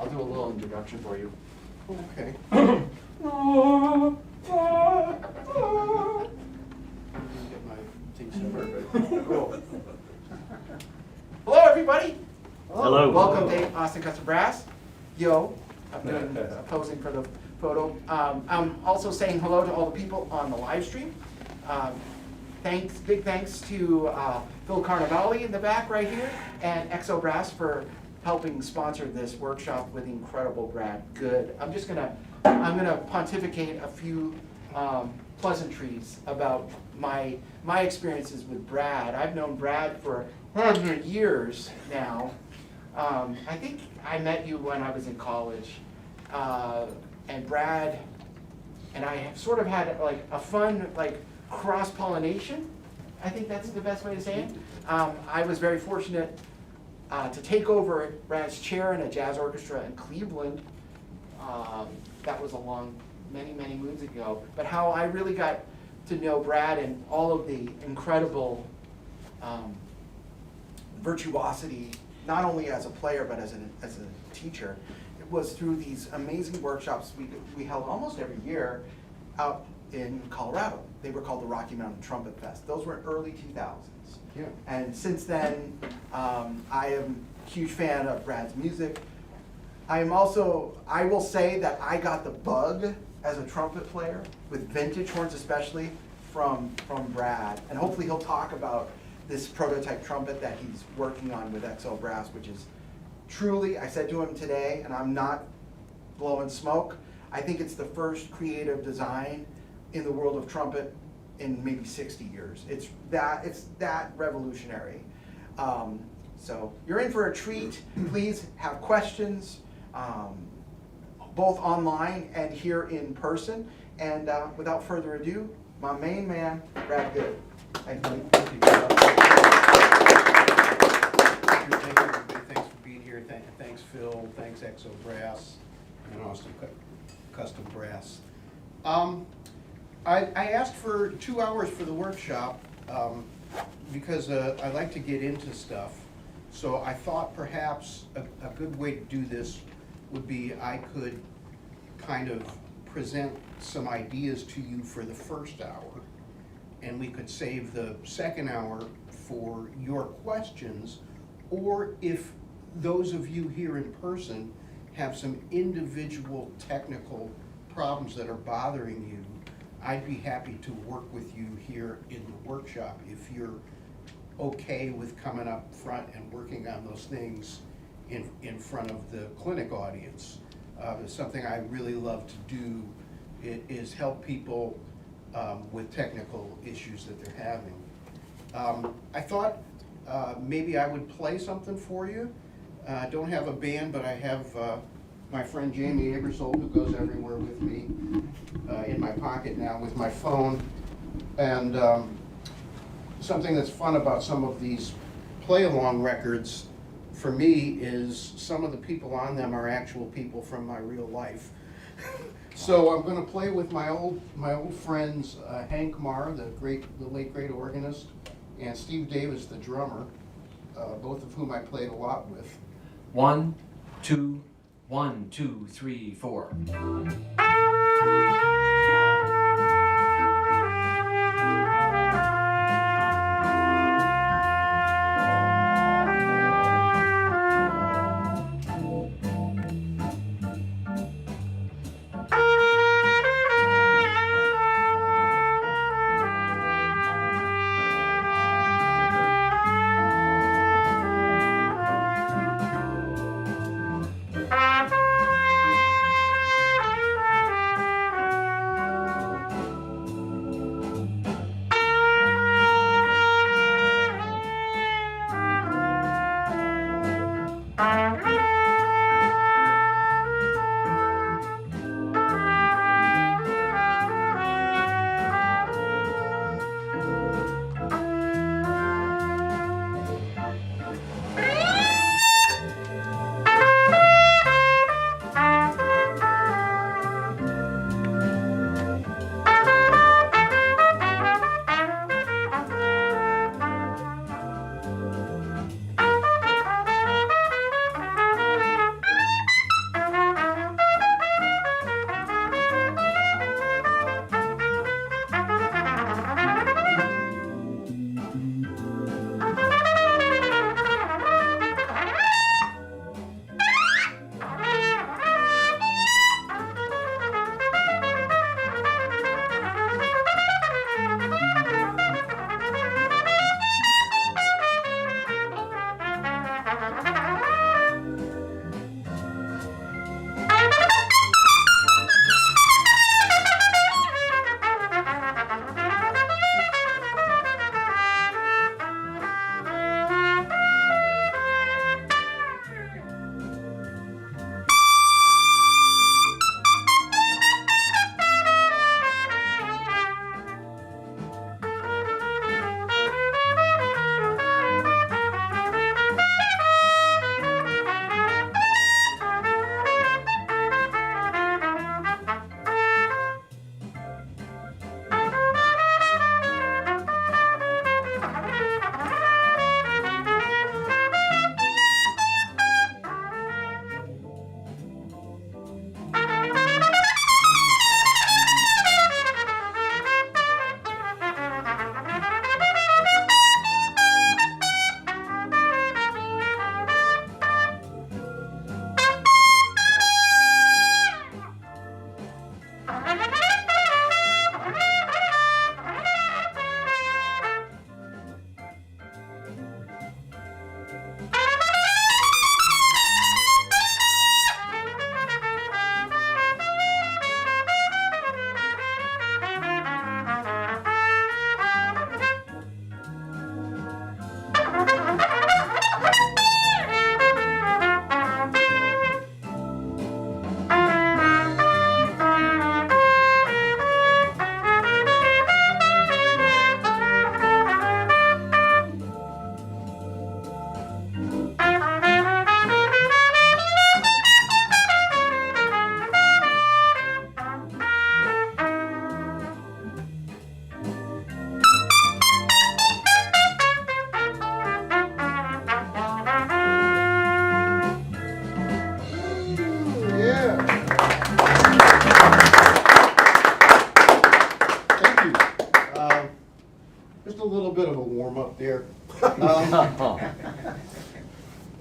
I'll do a little introduction for you. Okay. Get my things started. Cool. Hello, everybody. Hello. Welcome to Austin Custom Brass. Yo, I'm doing posing for the photo. I'm also saying hello to all the people on the live stream. Big thanks to Phil Carnevale in the back right here and Exo Brass for helping sponsor this workshop with incredible Brad Goode. I'm gonna pontificate a few pleasantries about my experiences with Brad. I've known Brad for 100 years now. I think I met you when I was in college, and Brad and I have sort of had like a fun cross-pollination. I think that's the best way to say it. I was very fortunate to take over Brad's chair in a jazz orchestra in Cleveland. That was many moons ago. But how I really got to know Brad and all of the incredible virtuosity, not only as a player but as a teacher, it was through these amazing workshops we held almost every year out in Colorado. They were called the Rocky Mountain Trumpet Fest. Those were early 2000s. Yeah. And since then, I am a huge fan of Brad's music. I will say that I got the bug as a trumpet player, with vintage horns especially, from Brad. And hopefully he'll talk about this prototype trumpet that he's working on with XL Brass, which is truly, I said to him today, and I'm not blowing smoke, I think it's the first creative design in the world of trumpet in maybe 60 years. It's that revolutionary. So you're in for a treat. Please have questions, both online and here in person. And without further ado, my main man, Brad Goode. Thank you. Thank you, everybody. Thanks for being here. Thanks, Phil. Thanks, Exo Brass and Austin Custom Brass. I asked for 2 hours for the workshop because I like to get into stuff. So I thought perhaps a good way to do this would be I could kind of present some ideas to you for the first hour, and we could save the second hour for your questions, or if those of you here in person have some individual technical problems that are bothering you, I'd be happy to work with you here in the workshop if you're okay with coming up front and working on those things in front of the clinic audience. It's something I really love to do. It is help people with technical issues that they're having. I thought maybe I would play something for you. I don't have a band, but I have my friend Jamie Abersold, who goes everywhere with me, in my pocket now with my phone. And something that's fun about some of these play-along records for me is some of the people on them are actual people from my real life. So I'm going to play with my old friends Hank Marr, the late great organist, and Steve Davis, the drummer, both of whom I played a lot with. 1, 2, 1, 2, 3, 4.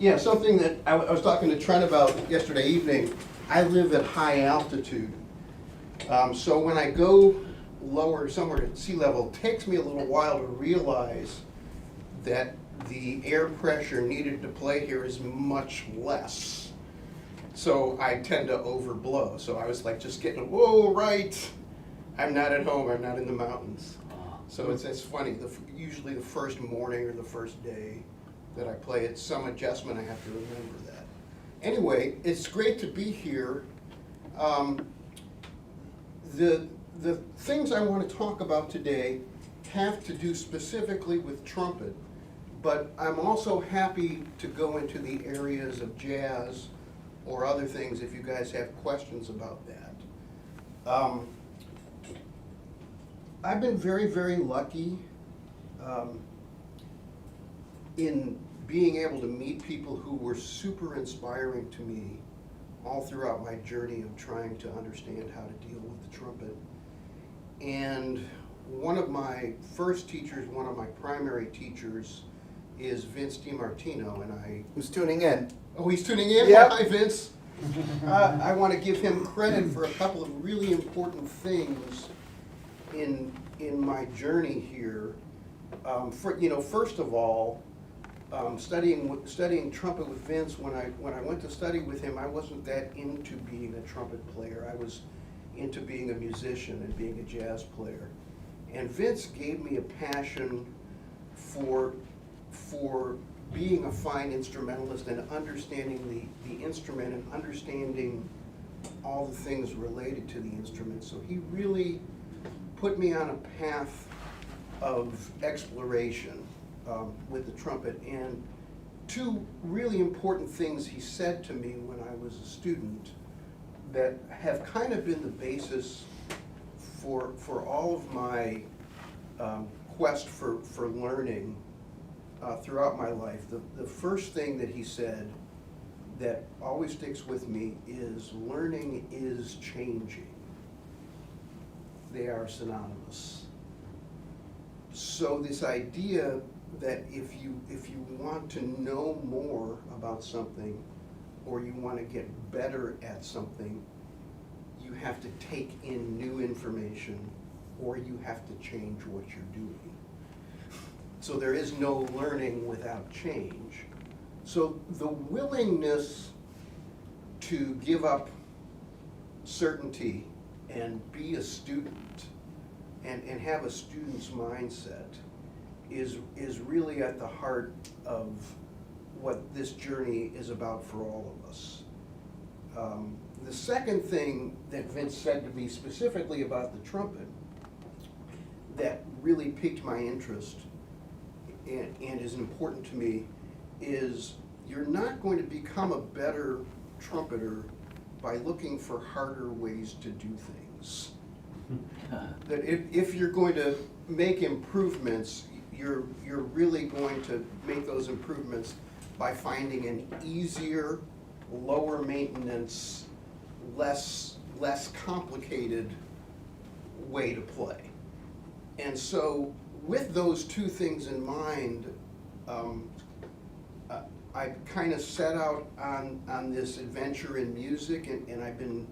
Yeah, something that I was talking to Trent about yesterday evening. I live at high altitude. So when I go lower, somewhere at sea level, it takes me a little while to realize that the air pressure needed to play here is much less. So I tend to overblow. So I was like just getting, whoa, right. I'm not at home, I'm not in the mountains. So it's funny, usually the first morning or the first day that I play, it's some adjustment, I have to remember that. Anyway, it's great to be here. The things I want to talk about today have to do specifically with trumpet, but I'm also happy to go into the areas of jazz or other things if you guys have questions about that. I've been very, very lucky in being able to meet people who were super inspiring to me all throughout my journey of trying to understand how to deal with the trumpet. And one of my first teachers, one of my primary teachers, is Vince DiMartino, and Who's tuning in? Oh, he's tuning in? Yep. Hi, Vince. I want to give him credit for a couple of really important things in my journey here. First of all, studying trumpet with Vince, when I went to study with him, I wasn't that into being a trumpet player. I was into being a musician and being a jazz player. And Vince gave me a passion for being a fine instrumentalist and understanding the instrument and understanding all the things related to the instrument. So he really put me on a path of exploration with the trumpet. And two really important things he said to me when I was a student that have kind of been the basis for all of my quest for learning throughout my life. The first thing that he said that always sticks with me is learning is changing. They are synonymous. So this idea that if you want to know more about something or you want to get better at something, you have to take in new information or you have to change what you're doing. So there is no learning without change. So the willingness to give up certainty and be a student and have a student's mindset is really at the heart of what this journey is about for all of us. The second thing that Vince said to me specifically about the trumpet that really piqued my interest and is important to me is you're not going to become a better trumpeter by looking for harder ways to do things. That if you're going to make improvements, you're really going to make those improvements by finding an easier, lower maintenance, less complicated way to play. And so with those two things in mind, I kind of set out on this adventure in music, and I've been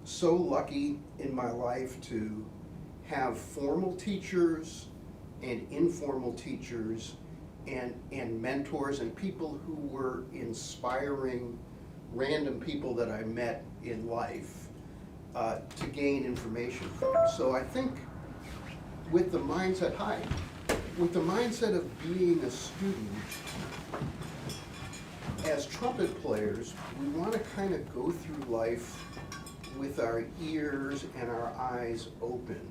so lucky in my life to have formal teachers and informal teachers and mentors and people who were inspiring random people that I met in life to gain information from. So I think with the mindset of being a student, as trumpet players, we want to kind of go through life with our ears and our eyes open,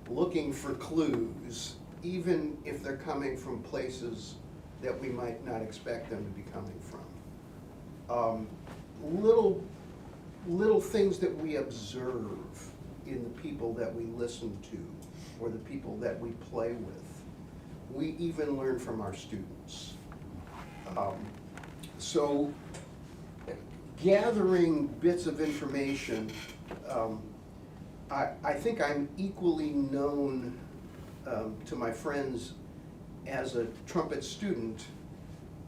looking for clues, even if they're coming from places that we might not expect them to be coming from. Little things that we observe in the people that we listen to or the people that we play with. We even learn from our students. So gathering bits of information, I think I'm equally known to my friends as a trumpet student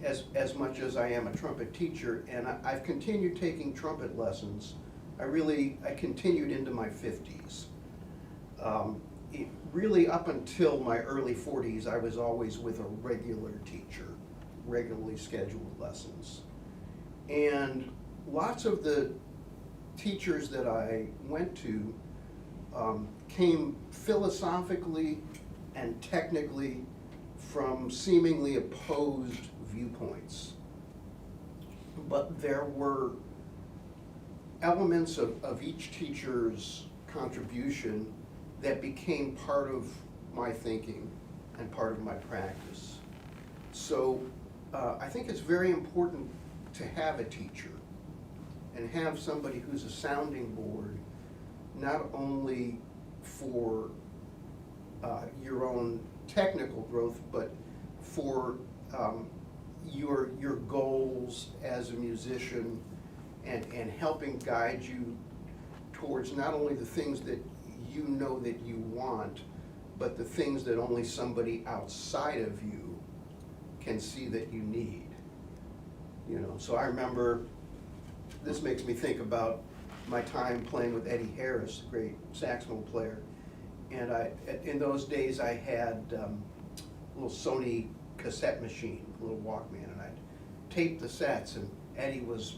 as much as I am a trumpet teacher, and I've continued taking trumpet lessons. I continued into my 50s. Really up until my early 40s, I was always with a regular teacher, regularly scheduled lessons. And lots of the teachers that I went to came philosophically and technically from seemingly opposed viewpoints. But there were elements of each teacher's contribution that became part of my thinking and part of my practice. So I think it's very important to have a teacher and have somebody who's a sounding board, not only for your own technical growth, but for your goals as a musician, and helping guide you towards not only the things that you know that you want, but the things that only somebody outside of you can see that you need. You know, so I remember, this makes me think about my time playing with Eddie Harris, a great saxophone player. And in those days I had a little Sony cassette machine, a little Walkman, and I'd tape the sets, and Eddie was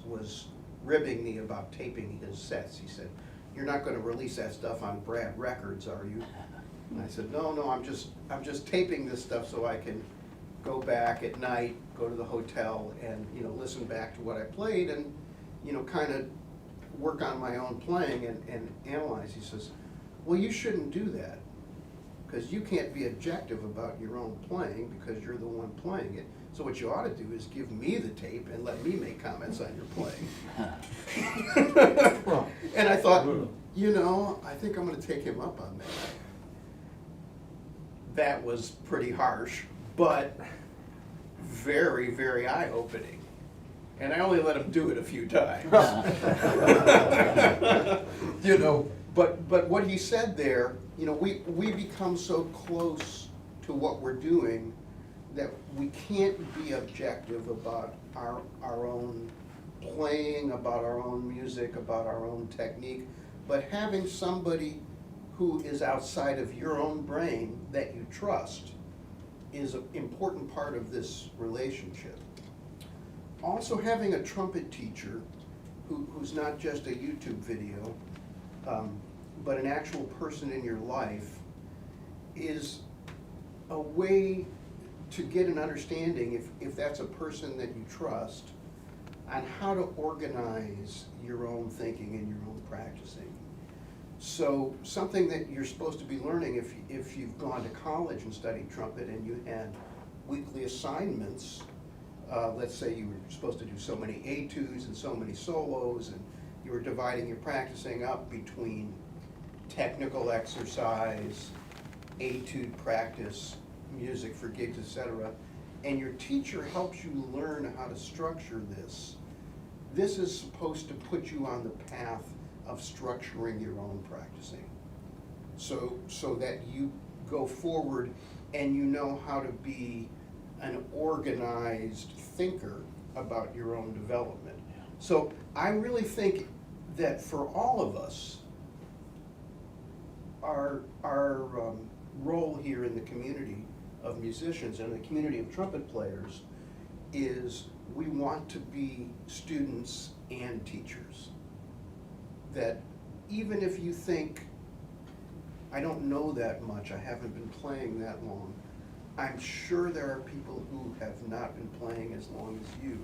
ribbing me about taping his sets. He said, "You're not going to release that stuff on Brad Records, are you?" And I said, no, I'm just taping this stuff so I can go back at night, go to the hotel, and, you know, listen back to what I played, and, you know, kind of work on my own playing and analyze." He says, "Well, you shouldn't do that, because you can't be objective about your own playing because you're the one playing it. So what you ought to do is give me the tape and let me make comments on your playing." And I thought, you know, I think I'm going to take him up on that. That was pretty harsh, but very, very eye-opening. And I only let him do it a few times. You know, but what he said there, you know, we become so close to what we're doing that we can't be objective about our own playing, about our own music, about our own technique, but having somebody who is outside of your own brain that you trust is an important part of this relationship. Also, having a trumpet teacher who's not just a YouTube video, but an actual person in your life is a way to get an understanding, if that's a person that you trust, on how to organize your own thinking and your own practicing. So something that you're supposed to be learning if you've gone to college and studied trumpet and you had weekly assignments, let's say you were supposed to do so many etudes and so many solos, and you were dividing your practicing up between technical exercise, etude practice, music for gigs, etc., and your teacher helps you learn how to structure this. This is supposed to put you on the path of structuring your own practicing, so that you go forward and you know how to be an organized thinker about your own development. So I really think that for all of us, our role here in the community of musicians and the community of trumpet players is we want to be students and teachers. That even if you think, I don't know that much, I haven't been playing that long, I'm sure there are people who have not been playing as long as you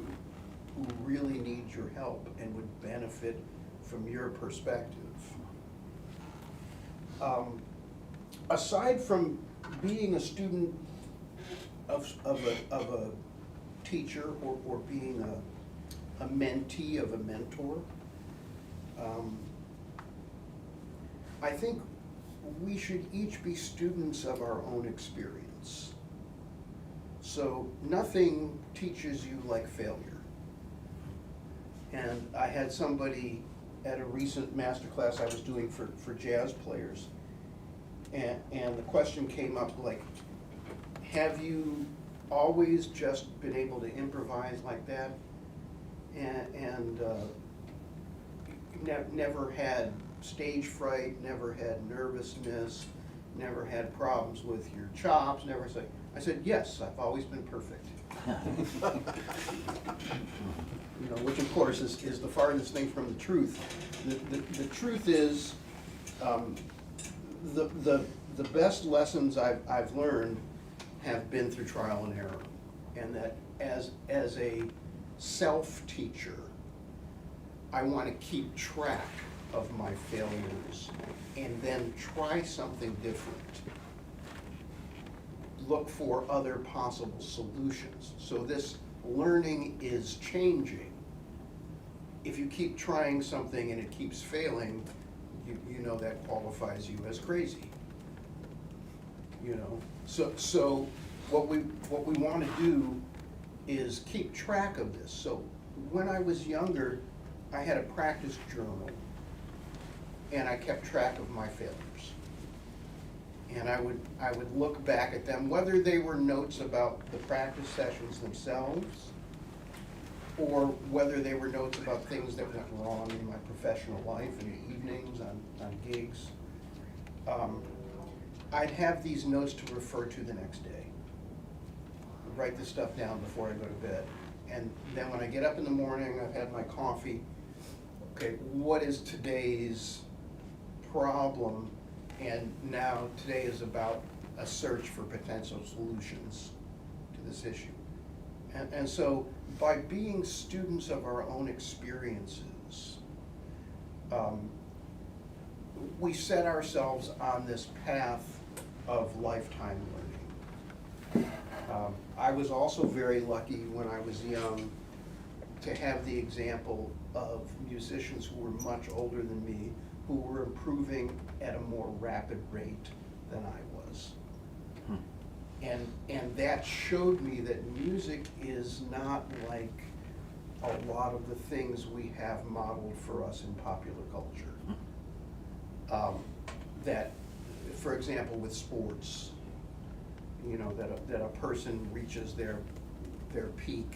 who really need your help and would benefit from your perspective. Aside from being a student of a teacher or being a mentee of a mentor, I think we should each be students of our own experience. So nothing teaches you like failure. And I had somebody at a recent Masterclass I was doing for jazz players, and the question came up like, have you always just been able to improvise like that, and never had stage fright, never had nervousness, never had problems with your chops, never say. I said, yes, I've always been perfect. You know, which of course is the farthest thing from the truth. The truth is, the best lessons I've learned have been through trial and error. And that as a self-teacher, I want to keep track of my failures and then try something different. Look for other possible solutions. So this learning is changing. If you keep trying something and it keeps failing, you know that qualifies you as crazy. You know, so what we want to do is keep track of this. So when I was younger, I had a practice journal, and I kept track of my failures. And I would look back at them, whether they were notes about the practice sessions themselves, or whether they were notes about things that went wrong in my professional life, in the evenings, on gigs. I'd have these notes to refer to the next day. I'd write this stuff down before I go to bed. And then when I get up in the morning, I've had my coffee, okay, what is today's problem? And now today is about a search for potential solutions to this issue. And so by being students of our own experiences, we set ourselves on this path of lifetime learning. I was also very lucky when I was young to have the example of musicians who were much older than me, who were improving at a more rapid rate than I was. And that showed me that music is not like a lot of the things we have modeled for us in popular culture. That, for example, with sports, you know, that a person reaches their peak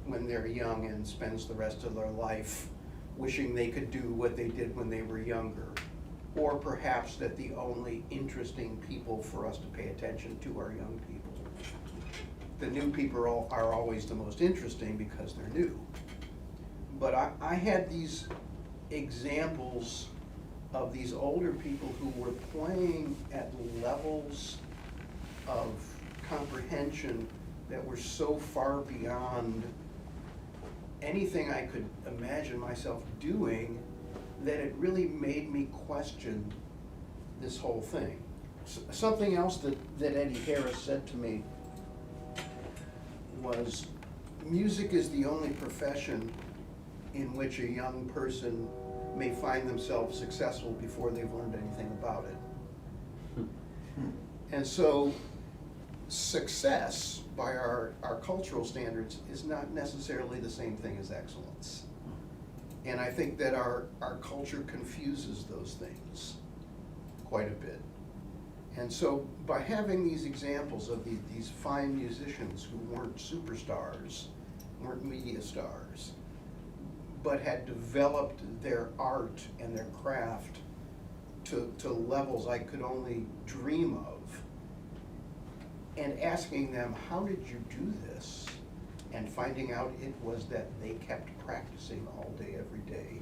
when they're young and spends the rest of their life wishing they could do what they did when they were younger. Or perhaps that the only interesting people for us to pay attention to are young people. The new people are always the most interesting because they're new. But I had these examples of these older people who were playing at levels of comprehension that were so far beyond anything I could imagine myself doing that it really made me question this whole thing. Something else that Eddie Harris said to me was, music is the only profession in which a young person may find themselves successful before they've learned anything about it. And so success by our cultural standards is not necessarily the same thing as excellence. And I think that our culture confuses those things quite a bit. And so by having these examples of these fine musicians who weren't superstars, weren't media stars, but had developed their art and their craft to levels I could only dream of, and asking them, how did you do this? And finding out it was that they kept practicing all day, every day,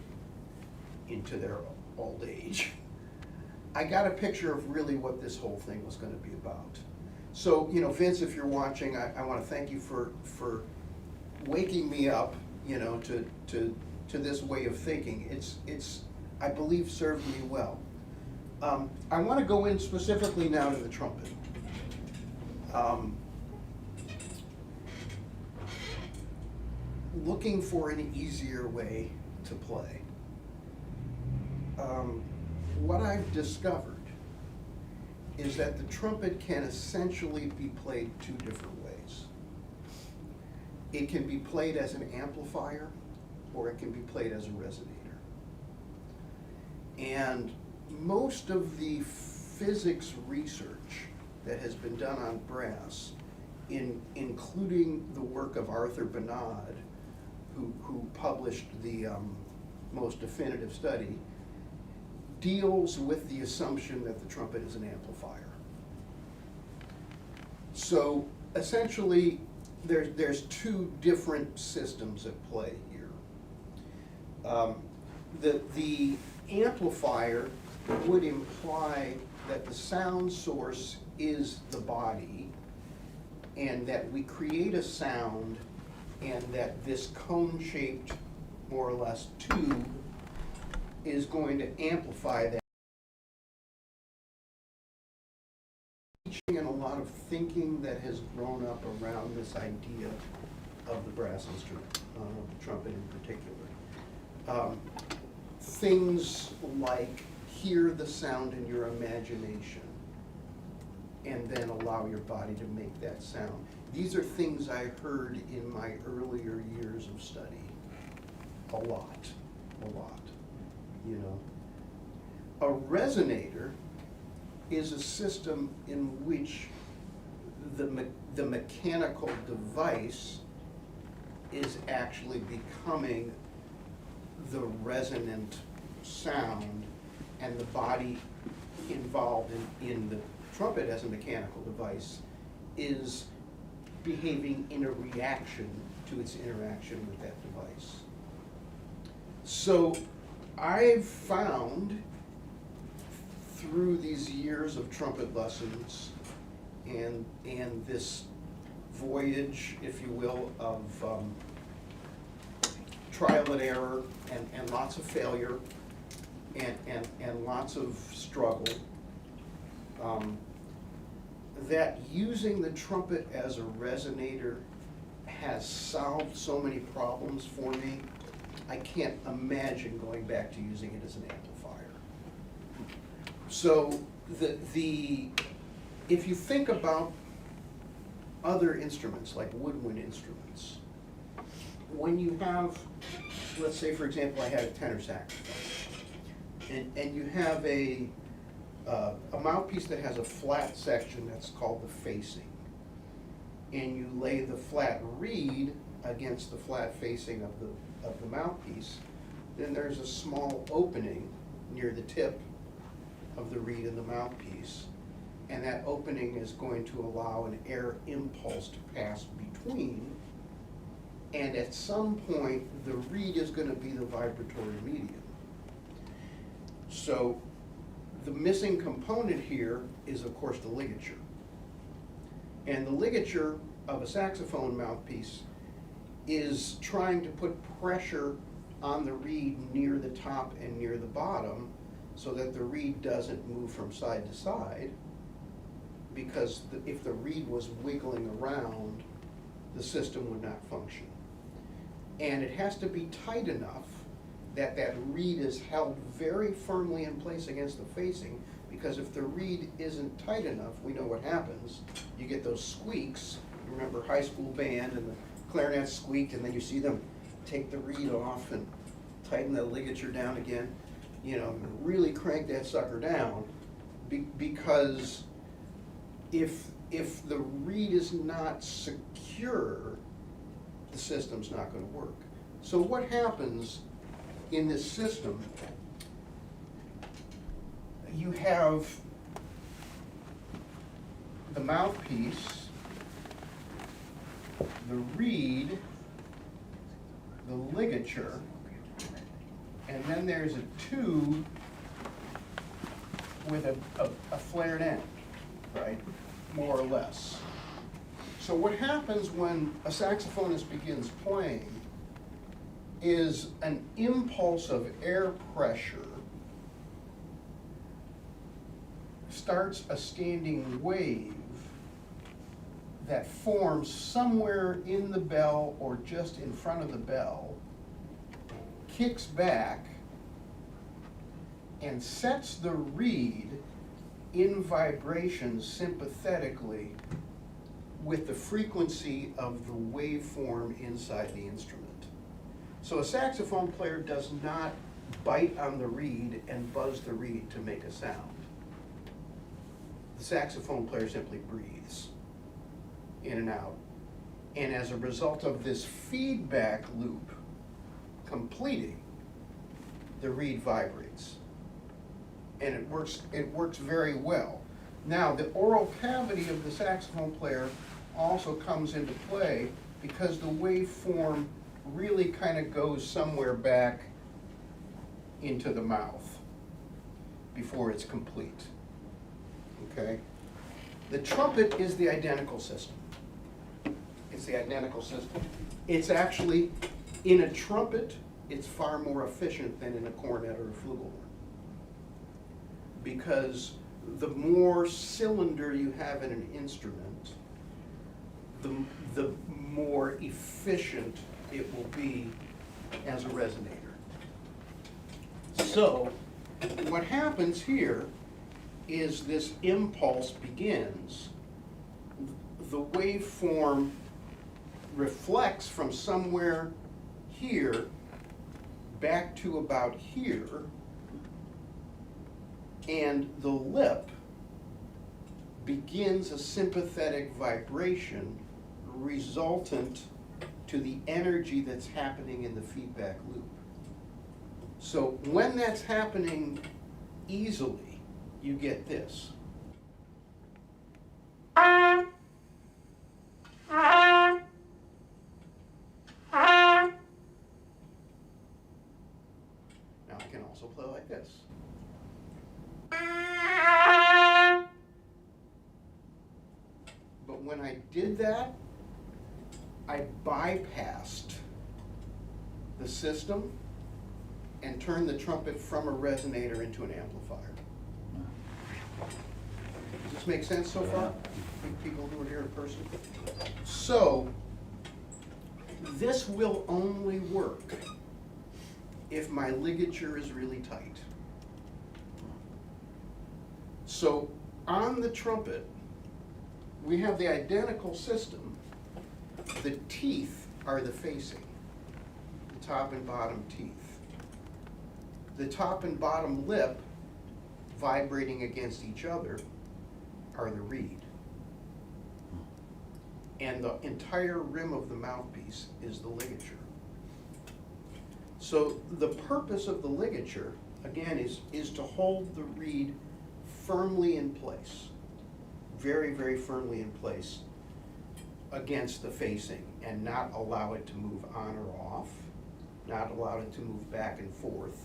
into their old age. I got a picture of really what this whole thing was going to be about. So, you know, Vince, if you're watching, I want to thank you for waking me up, you know, to this way of thinking. It's I believe served me well. I want to go in specifically now to the trumpet. Looking for an easier way to play. What I've discovered is that the trumpet can essentially be played two different ways. It can be played as an amplifier, or it can be played as a resonator. And most of the physics research that has been done on brass including the work of Arthur Bernard, who published the most definitive study, deals with the assumption that the trumpet is an amplifier. So essentially, there's two different systems at play here. The amplifier would imply that the sound source is the body, and that we create a sound, and that this cone-shaped, more or less, tube is going to amplify that. Teaching and a lot of thinking that has grown up around this idea of the brass instrument, the trumpet in particular. Things like hear the sound in your imagination and then allow your body to make that sound. These are things I heard in my earlier years of study. A lot, you know. A resonator is a system in which the mechanical device is actually becoming the resonant sound, and the body involved in the trumpet as a mechanical device is behaving in a reaction to its interaction with that device. So I've found through these years of trumpet lessons and this voyage, if you will, of trial and error and lots of failure and lots of struggle, that using the trumpet as a resonator has solved so many problems for me. I can't imagine going back to using it as an amplifier. So if you think about other instruments like woodwind instruments, when you have, let's say for example, I had a tenor saxophone, and you have a mouthpiece that has a flat section that's called the facing, and you lay the flat reed against the flat facing of the mouthpiece, then there's a small opening near the tip of the reed in the mouthpiece, and that opening is going to allow an air impulse to pass between, and at some point the reed is going to be the vibratory medium. So the missing component here is of course the ligature, and the ligature of a saxophone mouthpiece is trying to put pressure on the reed near the top and near the bottom so that the reed doesn't move from side to side, because if the reed was wiggling around, the system would not function. And it has to be tight enough that that reed is held very firmly in place against the facing, because if the reed isn't tight enough, we know what happens. You get those squeaks. You remember high school band and the clarinet squeaked, and then you see them take the reed off and tighten the ligature down again, you know, really crank that sucker down, because if the reed is not secure, the system's not going to work. So what happens in this system, you have the mouthpiece, the reed, the ligature, and then there's a tube with a flared end, right? More or less. So what happens when a saxophonist begins playing is an impulse of air pressure starts a standing wave that forms somewhere in the bell or just in front of the bell, kicks back, and sets the reed in vibration sympathetically with the frequency of the waveform inside the instrument. So a saxophone player does not bite on the reed and buzz the reed to make a sound. The saxophone player simply breathes in and out. And as a result of this feedback loop completing, the reed vibrates. And it works very well. Now, the oral cavity of the saxophone player also comes into play because the waveform really kind of goes somewhere back into the mouth before it's complete. Okay? The trumpet is the identical system. It's the identical system. It's actually, in a trumpet, it's far more efficient than in a cornet or a flugelhorn. Because the more cylinder you have in an instrument, the more efficient it will be as a resonator. So, what happens here is this impulse begins, the waveform reflects from somewhere here back to about here, and the lip begins a sympathetic vibration resultant to the energy that's happening in the feedback loop. So when that's happening easily, you get this. Now I can also play like this. But when I did that, I bypassed the system and turned the trumpet from a resonator into an amplifier. Does this make sense so far? People who are here in person? So, this will only work if my ligature is really tight. So, on the trumpet, we have the identical system. The teeth are the facing, the top and bottom teeth. The top and bottom lip vibrating against each other are the reed. And the entire rim of the mouthpiece is the ligature. So the purpose of the ligature, again, is to hold the reed firmly in place, very, very firmly in place against the facing, and not allow it to move on or off, not allow it to move back and forth,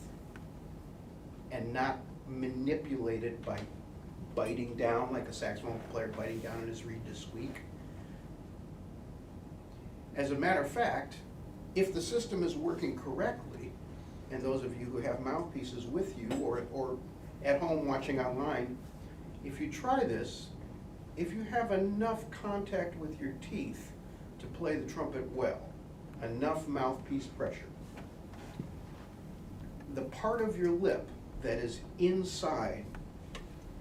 and not manipulate it by biting down like a saxophone player biting down on his reed to squeak. As a matter of fact, if the system is working correctly, and those of you who have mouthpieces with you or at home watching online, if you try this, if you have enough contact with your teeth to play the trumpet well, enough mouthpiece pressure, the part of your lip that is inside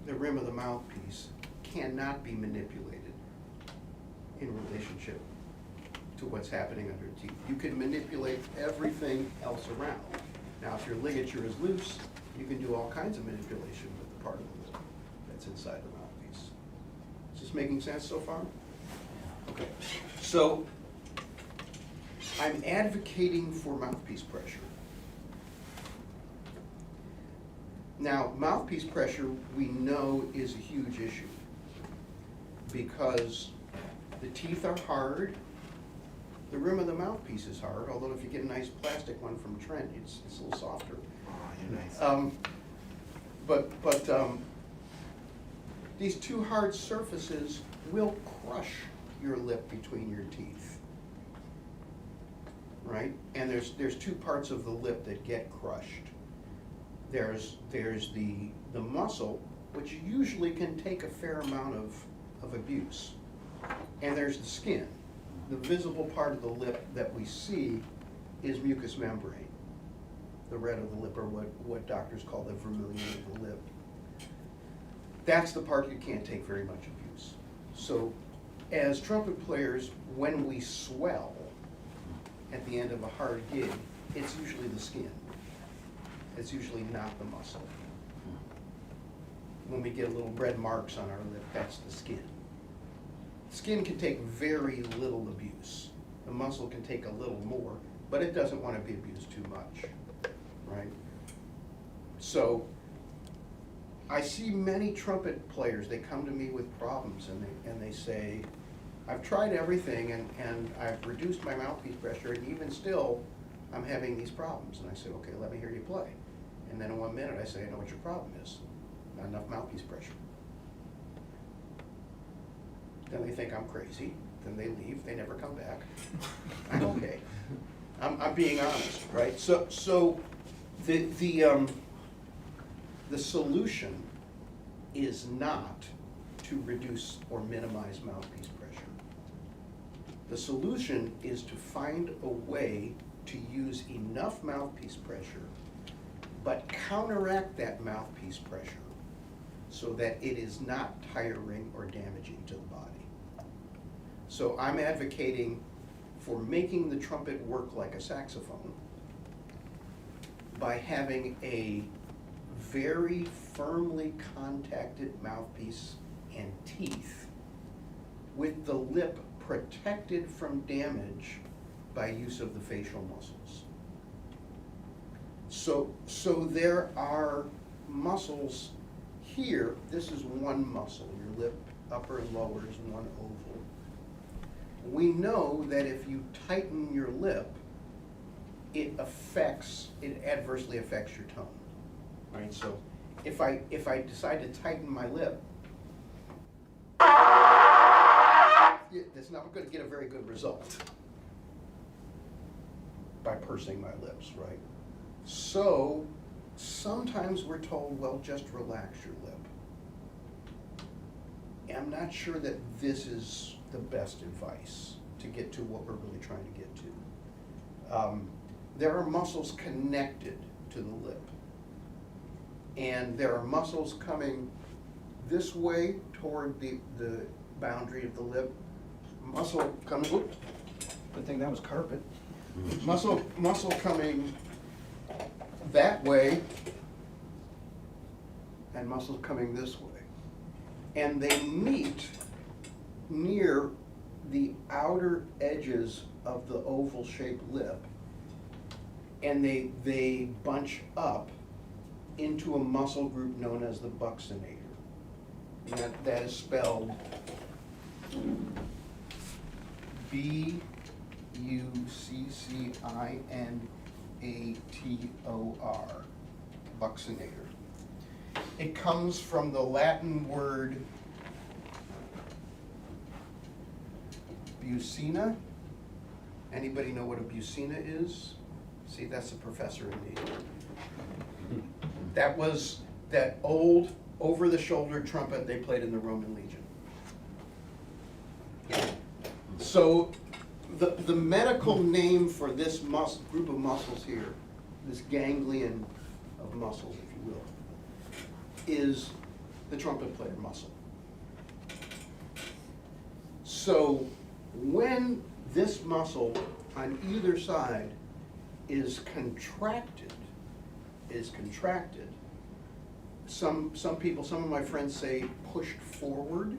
the rim of the mouthpiece cannot be manipulated in relationship to what's happening under the teeth. You can manipulate everything else around. Now, if your ligature is loose, you can do all kinds of manipulation with the part of the lip that's inside the mouthpiece. Is this making sense so far? Okay. So, I'm advocating for mouthpiece pressure. Now, mouthpiece pressure, we know, is a huge issue because the teeth are hard. The rim of the mouthpiece is hard, although if you get a nice plastic one from Trent, it's a little softer. Oh, you're nice. But these two hard surfaces will crush your lip between your teeth, right? And there's two parts of the lip that get crushed. There's the muscle, which usually can take a fair amount of abuse, and there's the skin. The visible part of the lip that we see is mucous membrane, the red of the lip, or what doctors call the vermilion of the lip. That's the part you can't take very much abuse. So as trumpet players, when we swell at the end of a hard gig, it's usually the skin. It's usually not the muscle. When we get little red marks on our lip, that's the skin. skin can take very little abuse. The muscle can take a little more, but it doesn't want to be abused too much, right? So I see many trumpet players, they come to me with problems and they say, I've tried everything and I've reduced my mouthpiece pressure, and even still, I'm having these problems. And I say, okay, let me hear you play. And then in 1 minute, I say, I know what your problem is. Not enough mouthpiece pressure. Then they think I'm crazy. Then they leave. They never come back. I'm okay. I'm being honest, right? So the solution is not to reduce or minimize mouthpiece pressure. The solution is to find a way to use enough mouthpiece pressure, but counteract that mouthpiece pressure so that it is not tiring or damaging to the body. So I'm advocating for making the trumpet work like a saxophone by having a very firmly contacted mouthpiece and teeth with the lip protected from damage by use of the facial muscles. So there are muscles here. This is one muscle. Your lip, upper and lower, is one oval. We know that if you tighten your lip, it adversely affects your tone, right? So if I decide to tighten my lip, that's not going to get a very good result by pursing my lips, right? So sometimes we're told, well, just relax your lip. And I'm not sure that this is the best advice to get to what we're really trying to get to. There are muscles connected to the lip. And there are muscles coming this way toward the boundary of the lip. Muscle coming, oops, good thing that was carpet. Muscle coming that way, and muscles coming this way. And they meet near the outer edges of the oval-shaped lip, and they bunch up into a muscle group known as the Buccinator. And that is spelled Buccinator, Buccinator. It comes from the Latin word buccina. Anybody know what a buccina is? See, that's the professor in me. That was that old over-the-shoulder trumpet they played in the Roman Legion. So the medical name for this group of muscles here, this ganglion of muscles, if you will, is the trumpet player muscle. So when this muscle on either side is contracted, some people, some of my friends say pushed forward.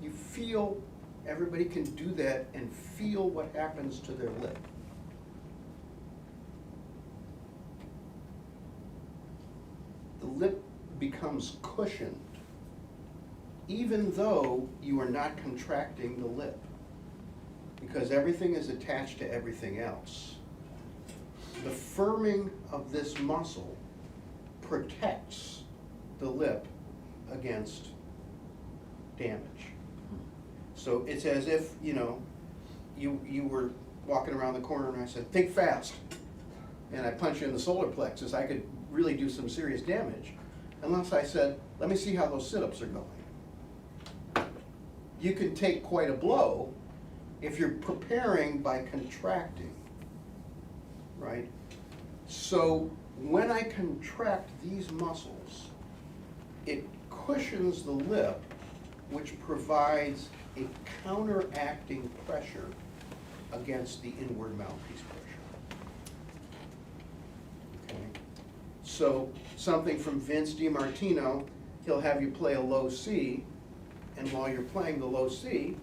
You feel, everybody can do that and feel what happens to their lip. The lip becomes cushioned, even though you are not contracting the lip, because everything is attached to everything else. The firming of this muscle protects the lip against damage. So it's as if, you were walking around the corner and I said, think fast. And I punch you in the solar plexus, I could really do some serious damage. Unless I said, let me see how those sit-ups are going. You can take quite a blow if you're preparing by contracting, right? So when I contract these muscles, it cushions the lip, which provides a counteracting pressure against the inward mouthpiece pressure. Okay. So something from Vince DiMartino, he'll have you play a low C, and while you're playing the low C,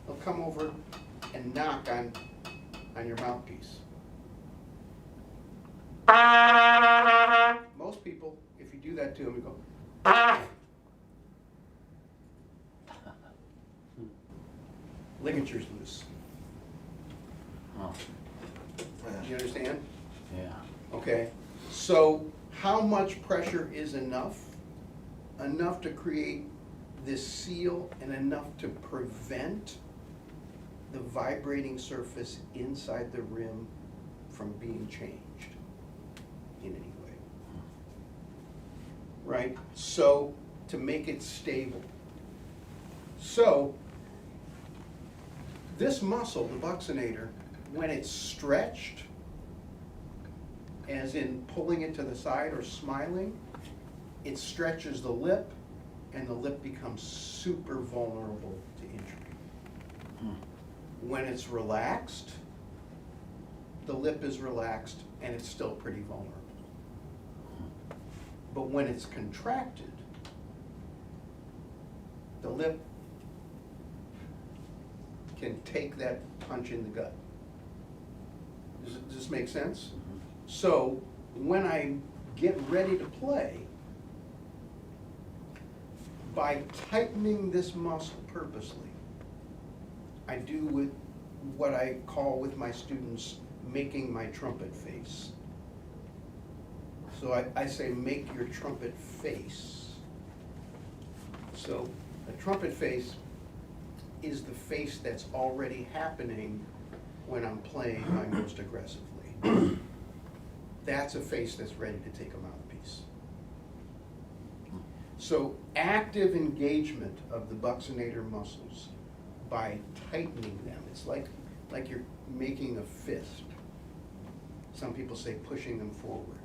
he'll come over and knock on your mouthpiece. Most people, if you do that to them, you go, ligature's loose. Oh, You understand? yeah. Okay, so how much pressure is enough? Enough to create this seal and enough to prevent the vibrating surface inside the rim from being changed in any way. Right? So, to make it stable. So, this muscle, the buccinator, when it's stretched, as in pulling it to the side or smiling, it stretches the lip, and the lip becomes super vulnerable to injury. When it's relaxed, the lip is relaxed, and it's still pretty vulnerable. But when it's contracted, the lip can take that punch in the gut. Does this make sense? So when I get ready to play, by tightening this muscle purposely, I do with what I call with my students, making my trumpet face. So I say, make your trumpet face. So a trumpet face is the face that's already happening when I'm playing my most aggressively. That's a face that's ready to take a mouthpiece. So active engagement of the buccinator muscles by tightening them, it's like you're making a fist. Some people say pushing them forward.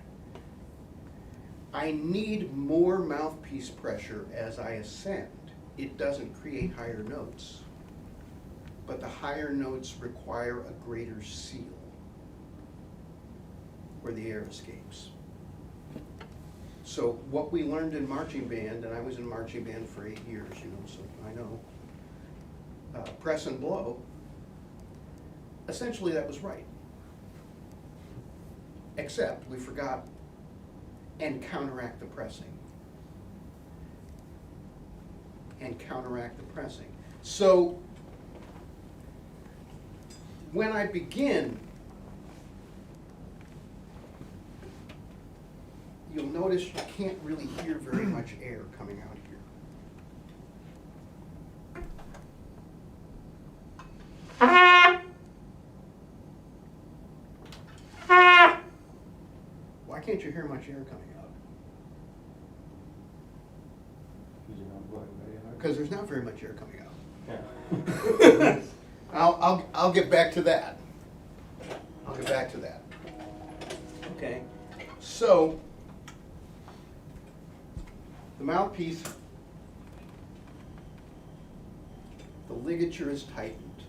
I need more mouthpiece pressure as I ascend. It doesn't create higher notes, but the higher notes require a greater seal where the air escapes. So what we learned in marching band, and I was in marching band for 8 years, so I know, press and blow, essentially that was right. Except we forgot and counteract the pressing. And counteract the pressing. So when I begin, you'll notice you can't really hear very much air coming out here. Why can't you hear much air coming out? Because there's not very much air coming out. Yeah. I'll get back to that. I'll get back to that. Okay, so the mouthpiece, the ligature is tightened.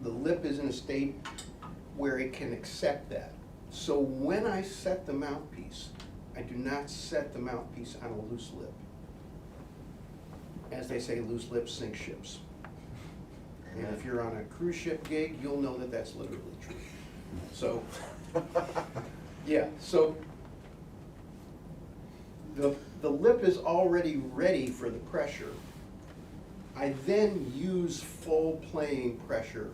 The lip is in a state where it can accept that. So when I set the mouthpiece, I do not set the mouthpiece on a loose lip. As they say, loose lips sink ships. And if you're on a cruise ship gig, you'll know that that's literally true. So, yeah, so the lip is already ready for the pressure. I then use full playing pressure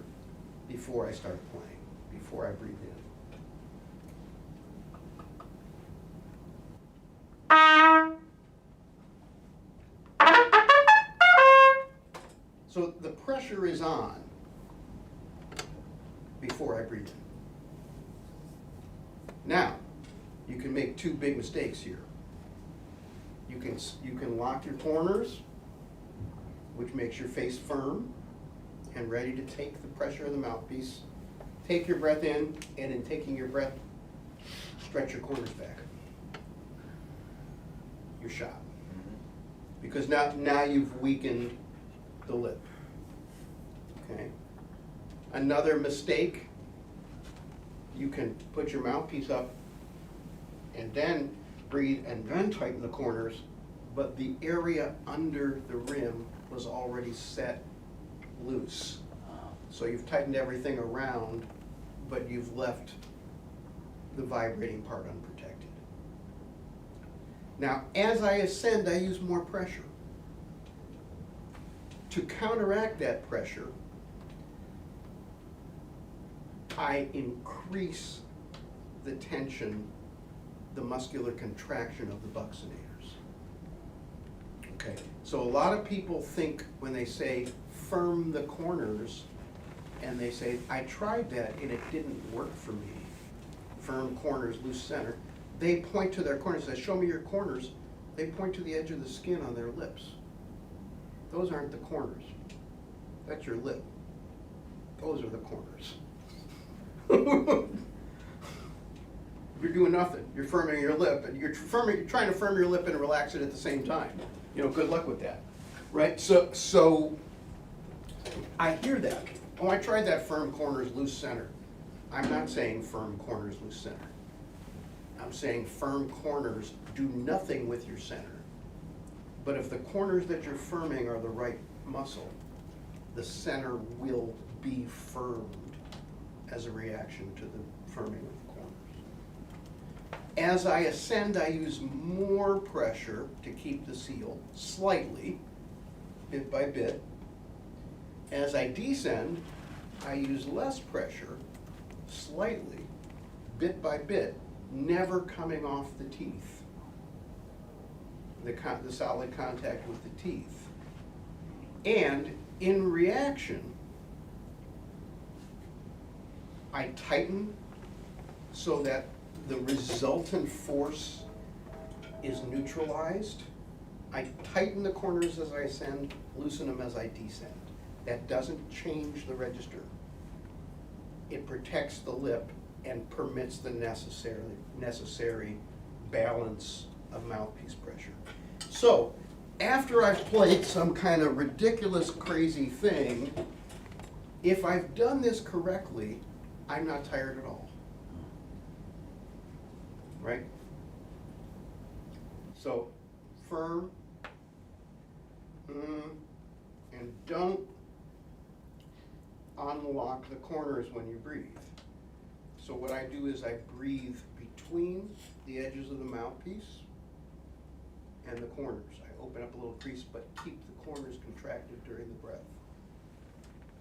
before I start playing, before I breathe in. So the pressure is on before I breathe in. Now, you can make two big mistakes here. You can lock your corners, which makes your face firm and ready to take the pressure of the mouthpiece. Take your breath in, and in taking your breath, stretch your corners back. You're shot. Because now you've weakened the lip. Okay. Another mistake, you can put your mouthpiece up and then breathe and then tighten the corners but the area under the rim was already set loose. So you've tightened everything around, but you've left the vibrating part unprotected. Now, as I ascend, I use more pressure. To counteract that pressure, I increase the tension, the muscular contraction of the buccinators. Okay, so a lot of people think when they say firm the corners, and they say, I tried that and it didn't work for me. Firm corners, loose center. They point to their corners, they show me your corners. They point to the edge of the skin on their lips. Those aren't the corners. That's your lip. Those are the corners. You're doing nothing. You're firming your lip, and you're trying to firm your lip and relax it at the same time. You know, good luck with that, right? So I hear that. Oh, I tried that firm corners, loose center. I'm not saying firm corners, loose center. I'm saying firm corners, do nothing with your center. But if the corners that you're firming are the right muscle, the center will be firmed as a reaction to the firming of the corners. As I ascend, I use more pressure to keep the seal, slightly, bit by bit. As I descend, I use less pressure, slightly, bit by bit, never coming off the teeth, the solid contact with the teeth. And in reaction, I tighten so that the resultant force is neutralized. I tighten the corners as I ascend, loosen them as I descend. That doesn't change the register. It protects the lip and permits the necessary balance of mouthpiece pressure. So, after I've played some kind of ridiculous, crazy thing, if I've done this correctly, I'm not tired at all. Right? So, firm, and don't unlock the corners when you breathe. So what I do is I breathe between the edges of the mouthpiece and the corners. I open up a little crease, but keep the corners contracted during the breath.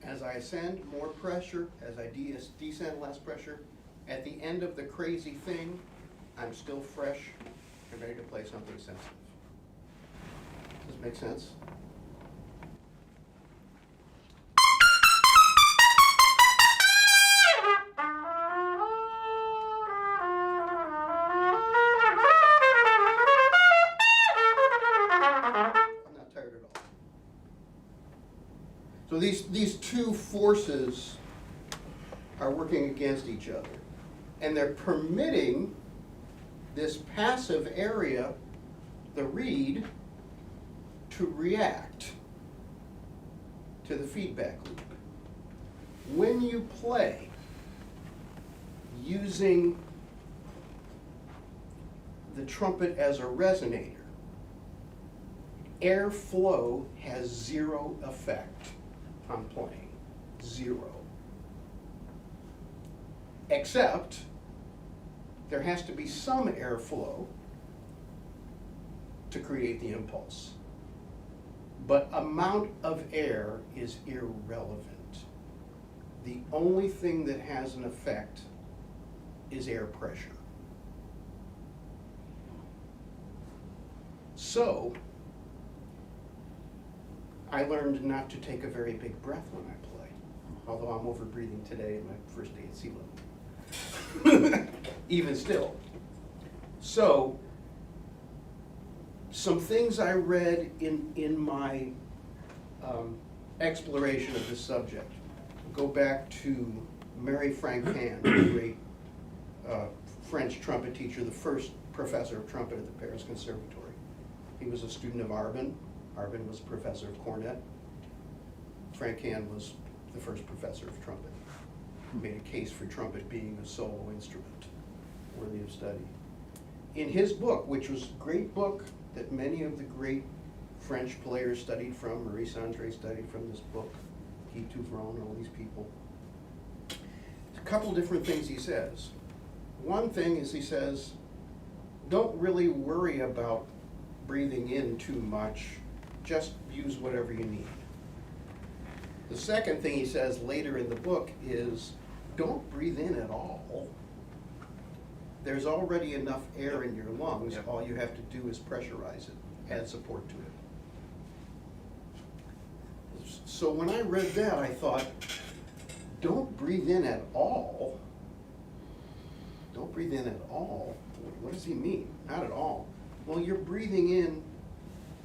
As I ascend, more pressure. As I descend, less pressure. At the end of the crazy thing, I'm still fresh and ready to play something sensitive. Does it make sense? So these two forces are working against each other, and they're permitting this passive area, the reed, to react to the feedback loop. When you play using the trumpet as a resonator, airflow has zero effect on playing. Zero. Except there has to be some airflow to create the impulse. But amount of air is irrelevant. The only thing that has an effect is air pressure. So, I learned not to take a very big breath when I play, although I'm over breathing today at my first day at sea level. Even still. So, some things I read in my exploration of this subject go back to Mary Franquin, the great French trumpet teacher, the first professor of trumpet at the Paris Conservatory. He was a student of Arbin. Arbin was a professor of cornet. Franquin was the first professor of trumpet. He made a case for trumpet being a solo instrument worthy of study. In his book, which was a great book, that many of the great French players studied from, Maurice Andre studied from this book, Guy Touvron, all these people. A couple different things he says. One thing is he says, don't really worry about breathing in too much, just use whatever you need. The second thing he says later in the book is, don't breathe in at all. There's already enough air in your lungs, Yep. all you have to do is pressurize it, add support to it. So when I read that, I thought, don't breathe in at all? Don't breathe in at all? What does he mean? Not at all. Well, you're breathing in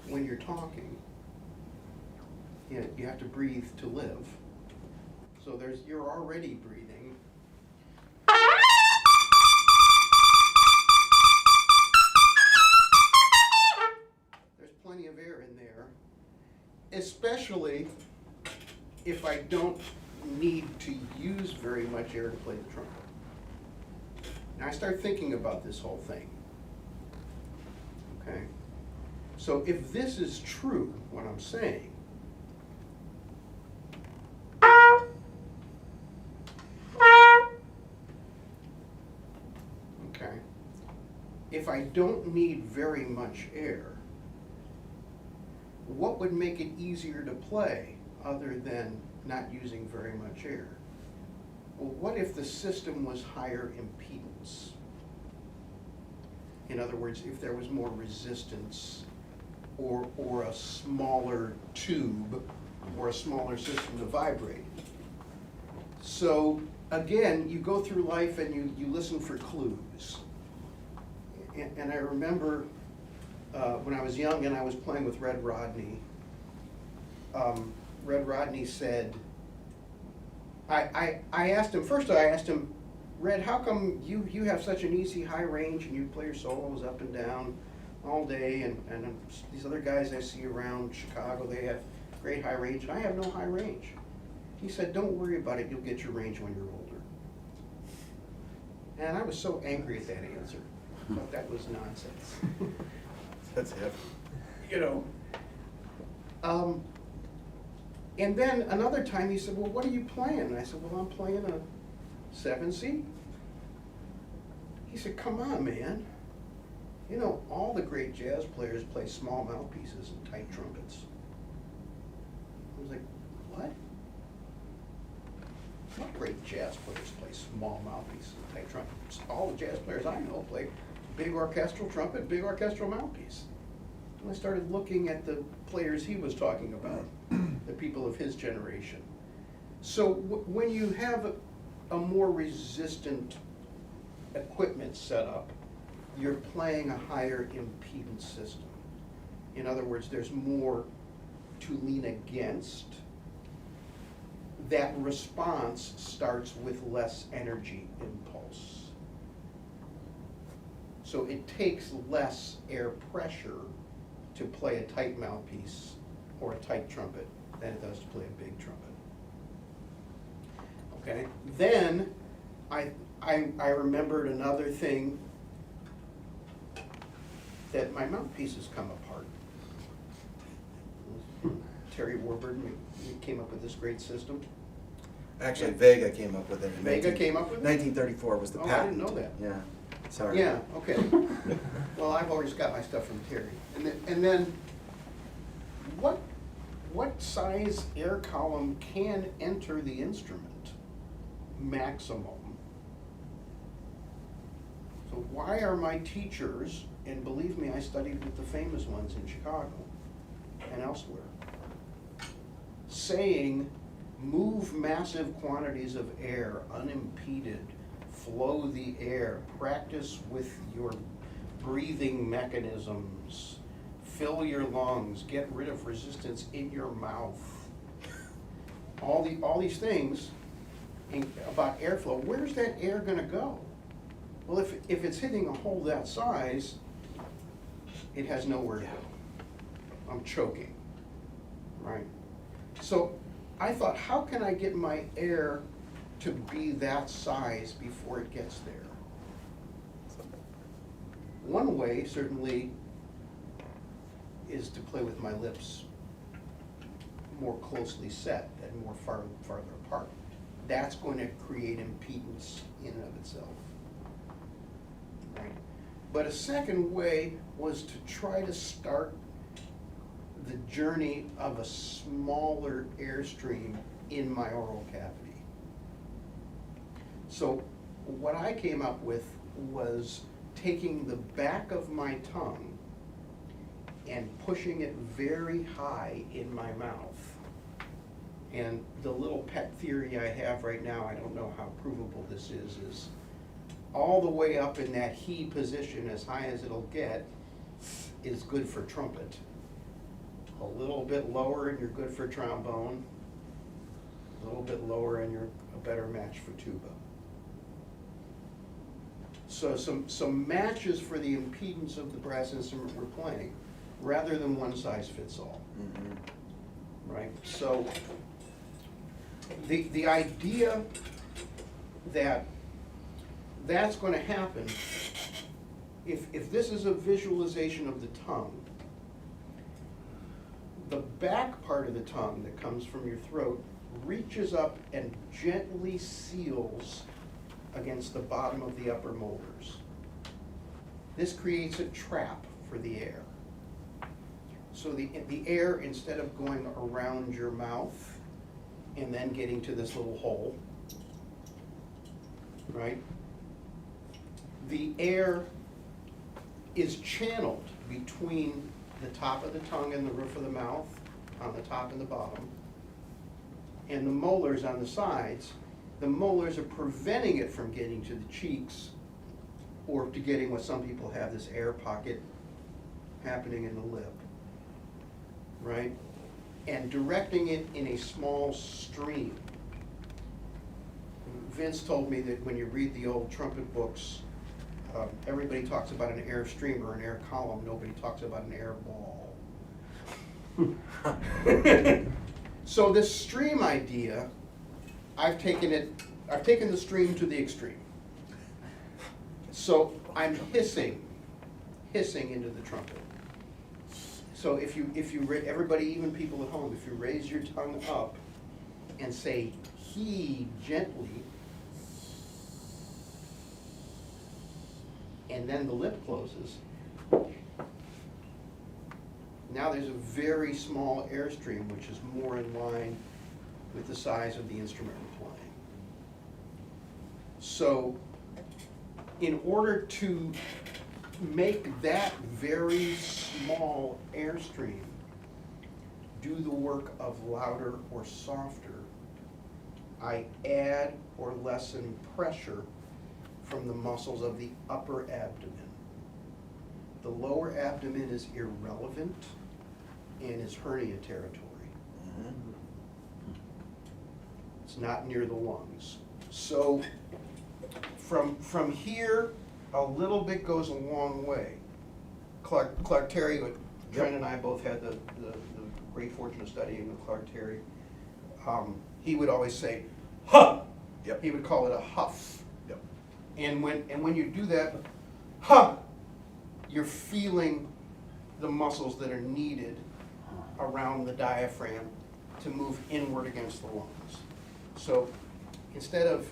when you're talking. You have to breathe to live. So you're already breathing. There's plenty of air in there, especially if I don't need to use very much air to play the trumpet. Now I start thinking about this whole thing. Okay? So if this is true, what I'm saying, okay, if I don't need very much air, what would make it easier to play other than not using very much air? Well, what if the system was higher impedance? In other words, if there was more resistance or a smaller tube or a smaller system to vibrate. So again, you go through life and you listen for clues. And I remember when I was young and I was playing with Red Rodney, Red Rodney said, I asked him, Red, how come you have such an easy high range and you play your solos up and down all day, and these other guys I see around Chicago, they have great high range and I have no high range. He said, don't worry about it, you'll get your range when you're older. And I was so angry at that answer. I thought that was nonsense. That's it. You know. And then another time he said, well, what are you playing? And I said, well, I'm playing a 7C. He said, come on, man. You know, all the great jazz players play small mouthpieces and tight trumpets. I was like, what? What great jazz players play small mouthpieces and tight trumpets? All the jazz players I know play big orchestral trumpet, big orchestral mouthpiece. And I started looking at the players he was talking about, the people of his generation. So when you have a more resistant equipment setup, you're playing a higher impedance system. In other words, there's more to lean against. That response starts with less energy impulse. So it takes less air pressure to play a tight mouthpiece or a tight trumpet than it does to play a big trumpet. Okay, then I remembered another thing, that my mouthpieces come apart. Terry Warburton came up with this great system. Actually, Vega came up with it. in Vega came up with it? 1934 was the Oh, I patent. didn't know that. Yeah, sorry. Yeah, okay. Well, I've always got my stuff from Terry. And then what size air column can enter the instrument? Maximum. So why are my teachers, and believe me, I studied with the famous ones in Chicago and elsewhere, saying move massive quantities of air unimpeded, flow the air, practice with your breathing mechanisms, fill your lungs, get rid of resistance in your mouth. All these things about airflow. Where's that air gonna go? Well, if it's hitting a hole that size, it has nowhere to go. I'm choking, right? So I thought, how can I get my air to be that size before it gets there? One way, certainly, is to play with my lips more closely set and more farther apart. That's going to create impedance in and of itself. Right? But a second way was to try to start the journey of a smaller airstream in my oral cavity. So what I came up with was taking the back of my tongue and pushing it very high in my mouth. And the little pet theory I have right now, I don't know how provable this is all the way up in that he position, as high as it'll get, is good for trumpet. A little bit lower and you're good for trombone. A little bit lower and you're a better match for tuba. So some matches for the impedance of the brass instrument we're playing, rather than one size fits all. Mm-hmm. Right? So the idea that that's going to happen, if this is a visualization of the tongue, the back part of the tongue that comes from your throat reaches up and gently seals against the bottom of the upper molars. This creates a trap for the air. So the air, instead of going around your mouth and then getting to this little hole, right? The air is channeled between the top of the tongue and the roof of the mouth, on the top and the bottom, and the molars on the sides. The molars are preventing it from getting to the cheeks, or to getting what some people have, this air pocket happening in the lip, right? And directing it in a small stream. Vince told me that when you read the old trumpet books, everybody talks about an air stream or an air column. Nobody talks about an air ball. So this stream idea, I've taken the stream to the extreme. So I'm hissing into the trumpet. So if you everybody, even people at home, if you raise your tongue up and say he gently, and then the lip closes, now there's a very small airstream, which is more in line with the size of the instrument we're playing. So in order to make that very small airstream do the work of louder or softer, I add or lessen pressure from the muscles of the upper abdomen. The lower abdomen is irrelevant and is hernia territory. Mm-hmm. It's not near the lungs. So from here, a little bit goes a long way. Clark Terry, Trent and I both had the great fortune of studying with Clark Terry. He would always say, huh! Yep. He would call it a huff. Yep. And when you do that, huh, you're feeling the muscles that are needed around the diaphragm to move inward against the lungs. So instead of,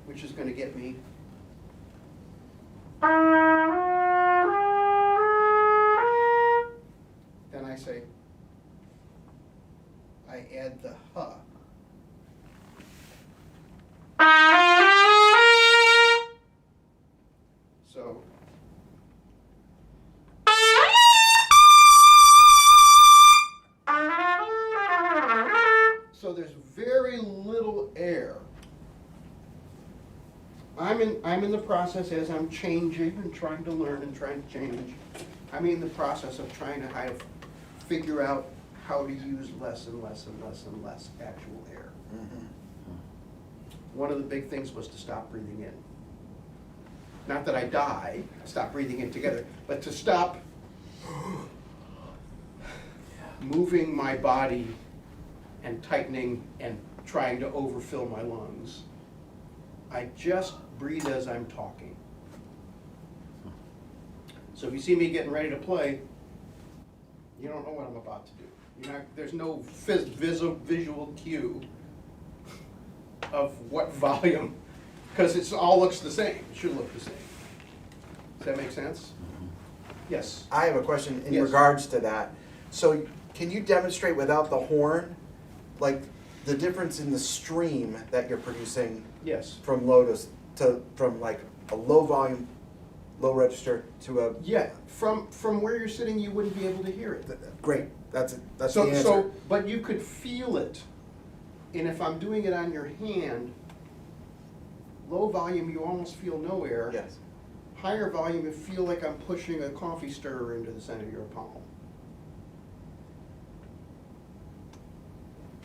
which is going to get me, then I say, I add the huh. So there's very little air. I'm in the process, as I'm changing and trying to learn and trying to change, I'm in the process of trying to figure out how to use less and less and less and less actual air. Mm-hmm. One of the big things was to stop breathing in. Not that I die, stop breathing in together, but to stop moving my body and tightening and trying to overfill my lungs. I just breathe as I'm talking. So if you see me getting ready to play, You don't know what I'm about to do. There's no visual cue of what volume, because it all looks the same. It should look the same. Does that make sense? Yes. I have a question in Yes. regards to that. So can you demonstrate without the horn, like the difference in the stream that you're producing Yes. from from like a low volume, low register to a, Yeah, from where you're sitting, you wouldn't be able to hear it. great, that's the So, answer. but you could feel it. And if I'm doing it on your hand, low volume, you almost feel no air. Yes, Higher volume, you feel like I'm pushing a coffee stirrer into the center of your palm.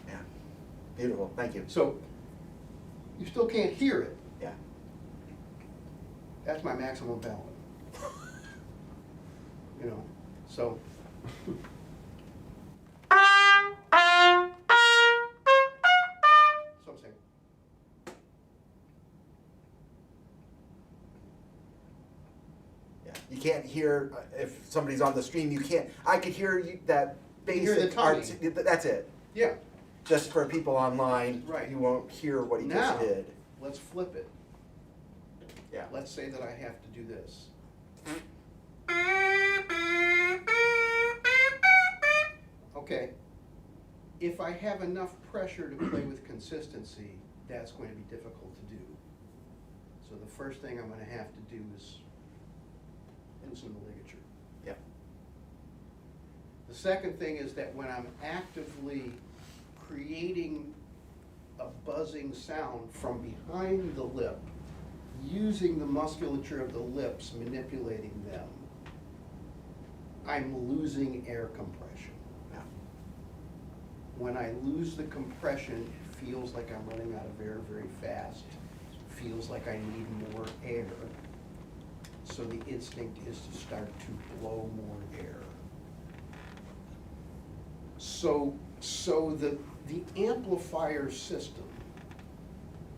yeah, beautiful, thank you. So you still can't hear it. Yeah, That's my maximum volume. So. So I'm saying. yeah. You can't hear, if somebody's on the stream, you can't, I could hear you, that You hear the basic tuning. that's it. Yeah. Just for people online, Right. you won't hear what he Now, just did. let's flip it. Yeah. Let's say that I have to do this. Okay. If I have enough pressure to play with consistency, that's going to be difficult to do. So the first thing I'm going to have to do is loosen the ligature. Yeah. The second thing is that when I'm actively creating a buzzing sound from behind the lip, using the musculature of the lips, manipulating them, I'm losing air compression. Yeah. When I lose the compression, it feels like I'm running out of air very fast. It feels like I need more air. So the instinct is to start to blow more air. So the amplifier system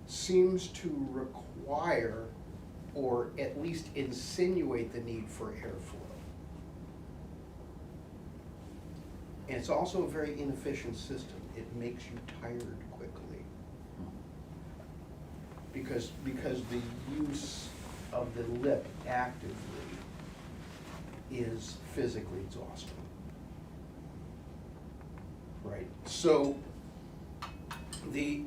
seems to require, or at least insinuate, the need for airflow. And it's also a very inefficient system. It makes you tired quickly. Because the use of the lip actively is physically exhausting. Right? So the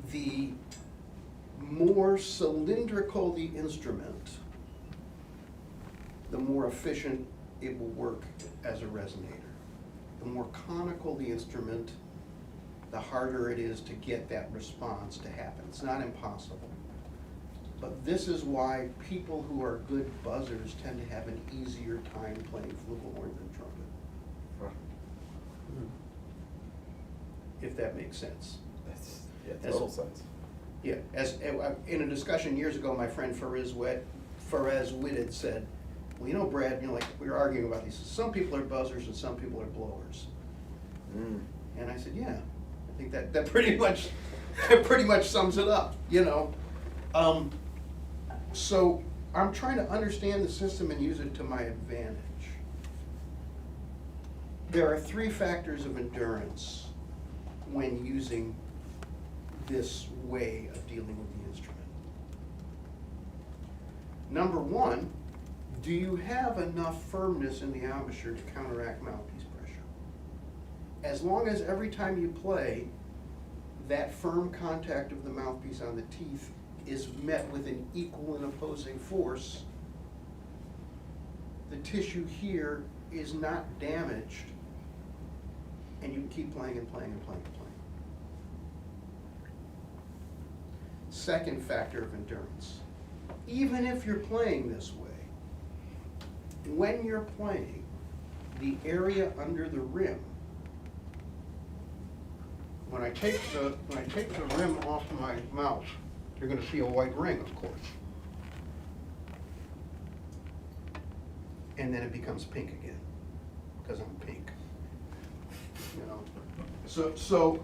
more cylindrical the instrument, the more efficient it will work as a resonator. The more conical the instrument, the harder it is to get that response to happen. It's not impossible. But this is why people who are good buzzers tend to have an easier time playing flugelhorn than trumpet. If that makes sense. That's, yeah, As- total sense. Yeah, as, in a discussion years ago, my friend Faraz Witted said, well, you know, Brad, like, we were arguing about these, some people are buzzers and some people are blowers. Mm. And I said, yeah, I think that pretty much, sums it up, So I'm trying to understand the system and use it to my advantage. There are 3 factors of endurance when using this way of dealing with the instrument. Number 1, do you have enough firmness in the embouchure to counteract mouthpiece pressure? As long as every time you play, that firm contact of the mouthpiece on the teeth is met with an equal and opposing force, the tissue here is not damaged, and you can keep playing and playing and playing and playing. Second factor of endurance. Even if you're playing this way, when you're playing, the area under the rim, when I take the rim off my mouth, you're going to see a white ring, of course. And then it becomes pink again, because I'm pink. So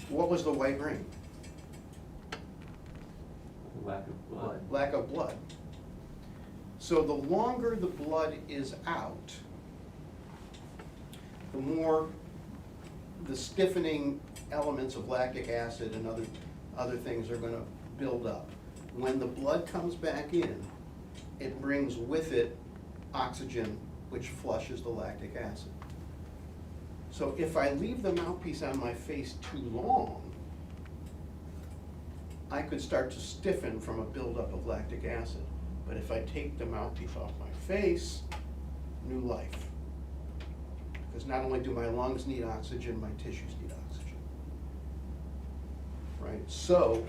what was the white ring? Lack of blood. Lack of blood. So the longer the blood is out, the more the stiffening elements of lactic acid and other things are gonna build up. When the blood comes back in, it brings with it oxygen, which flushes the lactic acid. So if I leave the mouthpiece on my face too long, I could start to stiffen from a buildup of lactic acid. But if I take the mouthpiece off my face, new life. Because not only do my lungs need oxygen, my tissues need oxygen. Right? So,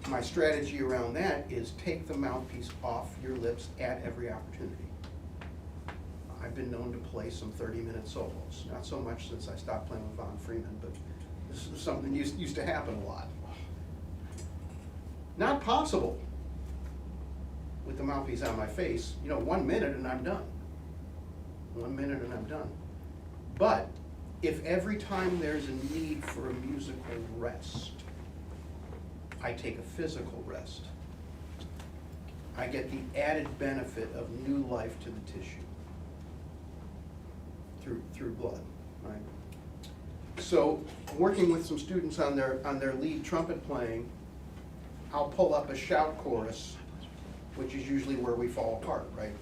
my strategy around that is take the mouthpiece off your lips at every opportunity. I've been known to play some 30-minute solos. Not so much since I stopped playing with Von Freeman, but this is something that used to happen a lot. Not possible with the mouthpiece on my face. 1 minute and I'm done. 1 minute and I'm done. But if every time there's a need for a musical rest, I take a physical rest, I get the added benefit of new life to the tissue through blood, right? So, working with some students on their lead trumpet playing, I'll pull up a shout chorus, which is usually where we fall apart, right?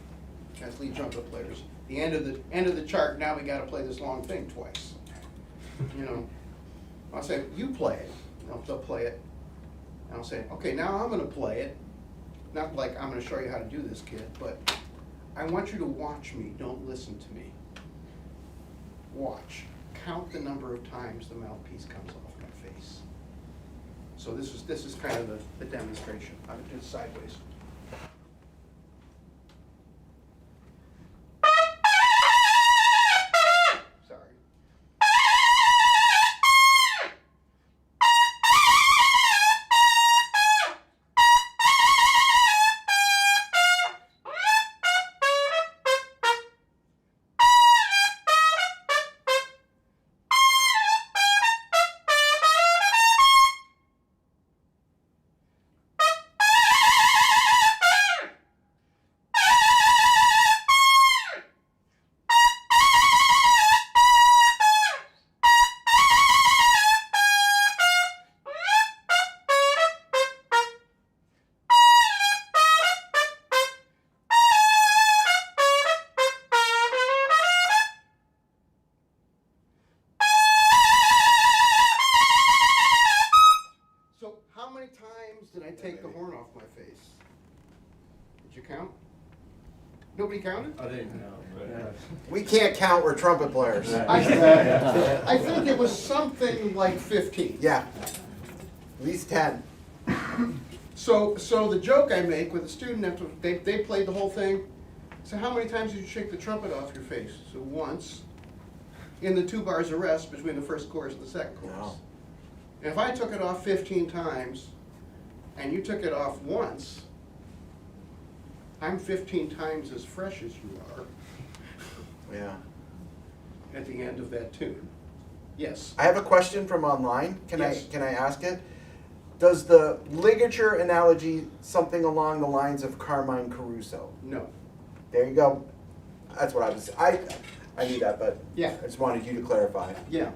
As lead trumpet players. The end of the chart, now we gotta play this long thing twice. I'll say, you play it. They'll play it. And I'll say, okay, now I'm gonna play it. Not like I'm gonna show you how to do this, kid, but I want you to watch me, don't listen to me. Watch. Count the number of times the mouthpiece comes off my face. So this is kind of the demonstration. I'm gonna do it sideways. Sorry. Did I take the horn off my face? Did you count? Nobody counted? I didn't know, but. We can't count, we're trumpet players. I think it was something like 15. Yeah, at least 10. So the joke I make with a student after they played the whole thing. So how many times did you shake the trumpet off your face? So once, in the 2 bars of rest between the first chorus and the second chorus. Wow. If I took it off 15 times, and you took it off once, I'm 15 times as fresh as you are Yeah. at the end of that tune. Yes. I have a question from online. Can Yes. I ask it? Does the ligature analogy something along the lines of Carmine Caruso? No. There you go. That's what I was. I knew that, but Yeah. I just wanted you to clarify. Yeah.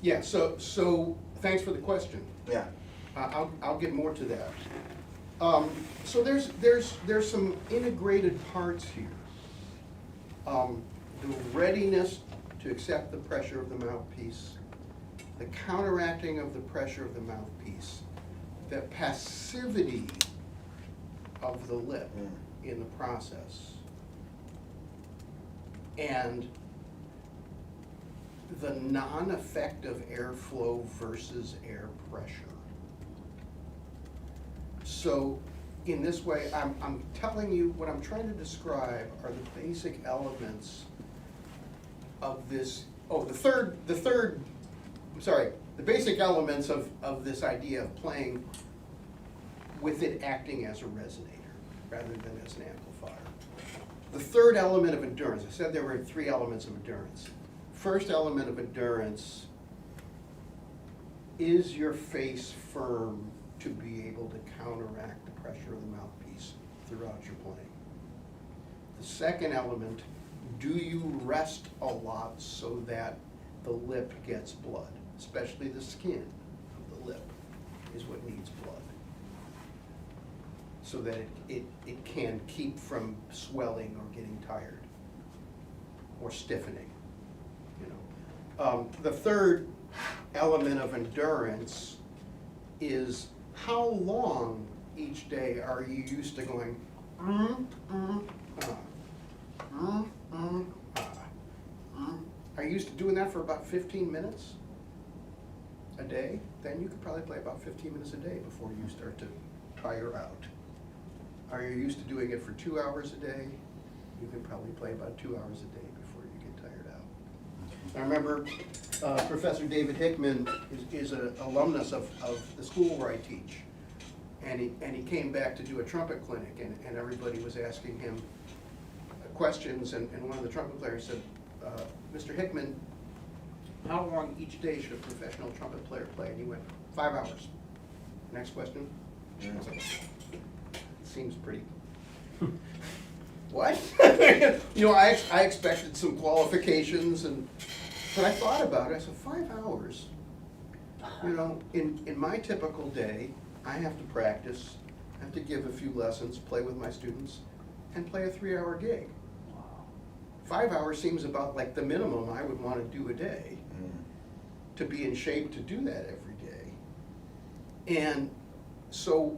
Yeah, so thanks for the question. Yeah. I'll get more to that. So there's some integrated parts here. The readiness to accept the pressure of the mouthpiece, the counteracting of the pressure of the mouthpiece, the passivity of the lip in the process, and the non-effect of airflow versus air pressure. So in this way, I'm telling you what I'm trying to describe are the basic elements of this, the basic elements of this idea of playing with it acting as a resonator rather than as an amplifier. The third element of endurance, I said there were 3 elements of endurance. First element of endurance, is your face firm to be able to counteract the pressure of the mouthpiece throughout your playing? The second element, do you rest a lot so that the lip gets blood, especially the skin of the lip is what needs blood. So that it can keep from swelling or getting tired or stiffening, you know. The third element of endurance is how long each day are you used to going, Are you used to doing that for about 15 minutes a day? Then you could probably play about 15 minutes a day before you start to tire out. Are you used to doing it for 2 hours a day? You can probably play about 2 hours a day before you get tired out. I remember Professor David Hickman is an alumnus of the school where I teach. And he came back to do a trumpet clinic, and everybody was asking him questions, and one of the trumpet players said, Mr. Hickman, how long each day should a professional trumpet player play? And he went, 5 hours. Next question. I was like, seems pretty. What? You know, I expected some qualifications, but I thought about it. I said, 5 hours. You know, in my typical day, I have to practice, I have to give a few lessons, play with my students, and play a 3-hour gig. 5 hours seems about like the minimum I would want to do a day to be in shape to do that every day. And so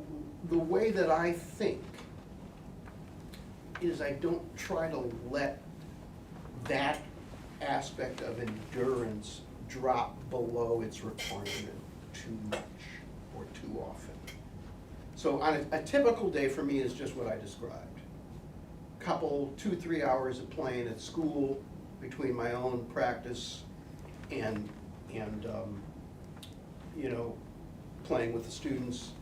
the way that I think is I don't try to let that aspect of endurance drop below its requirement too much or too often. So on a typical day for me is just what I described. Couple, 2-3 hours of playing at school between my own practice and you know, playing with the students.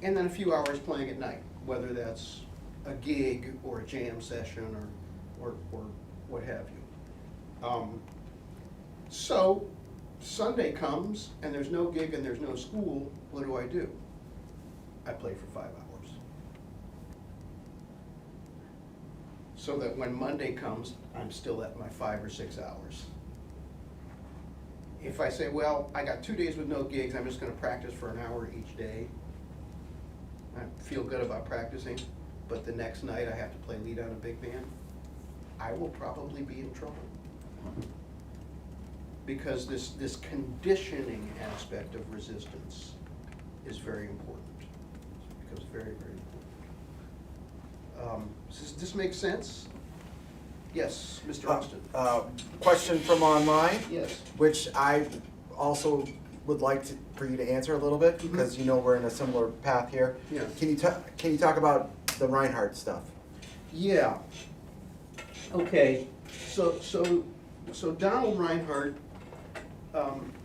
And then a few hours playing at night, whether that's a gig or a jam session or what have you. So Sunday comes and there's no gig and there's no school, what do? I play for 5 hours. So that when Monday comes, I'm still at my 5 or 6 hours. If I say, well, I got 2 days with no gigs, I'm just gonna practice for an hour each day, I feel good about practicing, but the next night I have to play lead on a big band, I will probably be in trouble. Because this conditioning aspect of resistance is very important. It becomes very, very important. Does this make sense? Yes, Mr. Austin. Question from online, Yes. which I also would like for you to answer a little bit, because you know we're in a similar path here. Yeah. Can you talk about the Reinhardt stuff? Yeah. Okay. So Donald Reinhardt,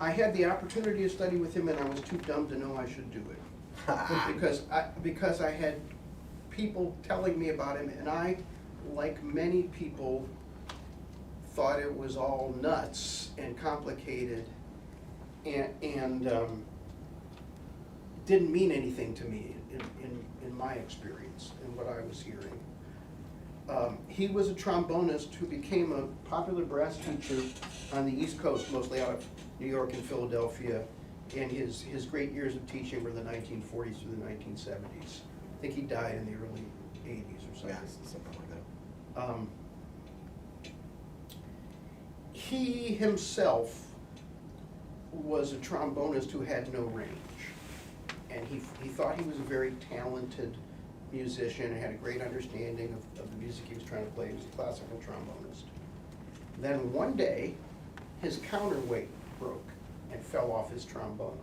I had the opportunity to study with him, and I was too dumb to know I should do it. because I had people telling me about him, and I, like many people, thought it was all nuts and complicated, and didn't mean anything to me in my experience and what I was hearing. He was a trombonist who became a popular brass teacher on the East Coast, mostly out of New York and Philadelphia, and his great years of teaching were the 1940s through the 1970s. I think he died in the early 80s or something. Yeah, something like that. He himself was a trombonist who had no range. And he thought he was a very talented musician and had a great understanding of the music he was trying to play. He was a classical trombonist. Then one day, his counterweight broke and fell off his trombone.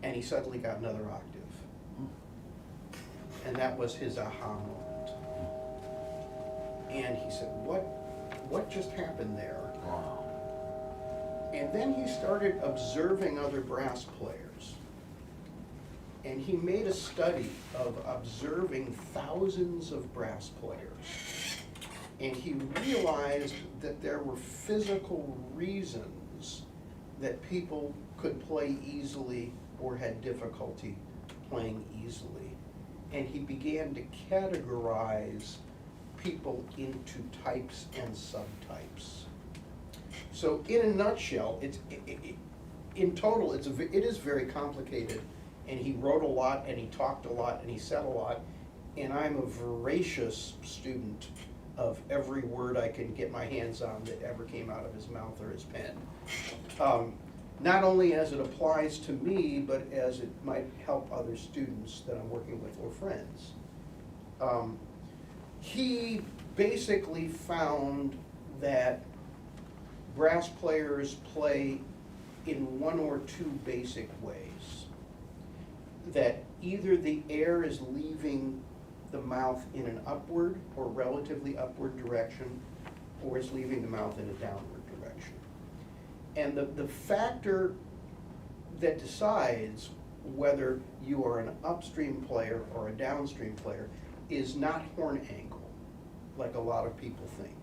And he suddenly got another octave. And that was his aha moment. And he said, what just happened there? Wow. And then he started observing other brass players. And he made a study of observing thousands of brass players. And he realized that there were physical reasons that people could play easily or had difficulty playing easily. And he began to categorize people into types and subtypes. So in a nutshell, in total, it is very complicated, and he wrote a lot, and he talked a lot, and he said a lot, and I'm a voracious student of every word I can get my hands on that ever came out of his mouth or his pen. Not only as it applies to me, but as it might help other students that I'm working with or friends. He basically found that brass players play in one or two basic ways. That either the air is leaving the mouth in an upward or relatively upward direction, or it's leaving the mouth in a downward direction. And the factor that decides whether you are an upstream player or a downstream player is not horn angle, like a lot of people think.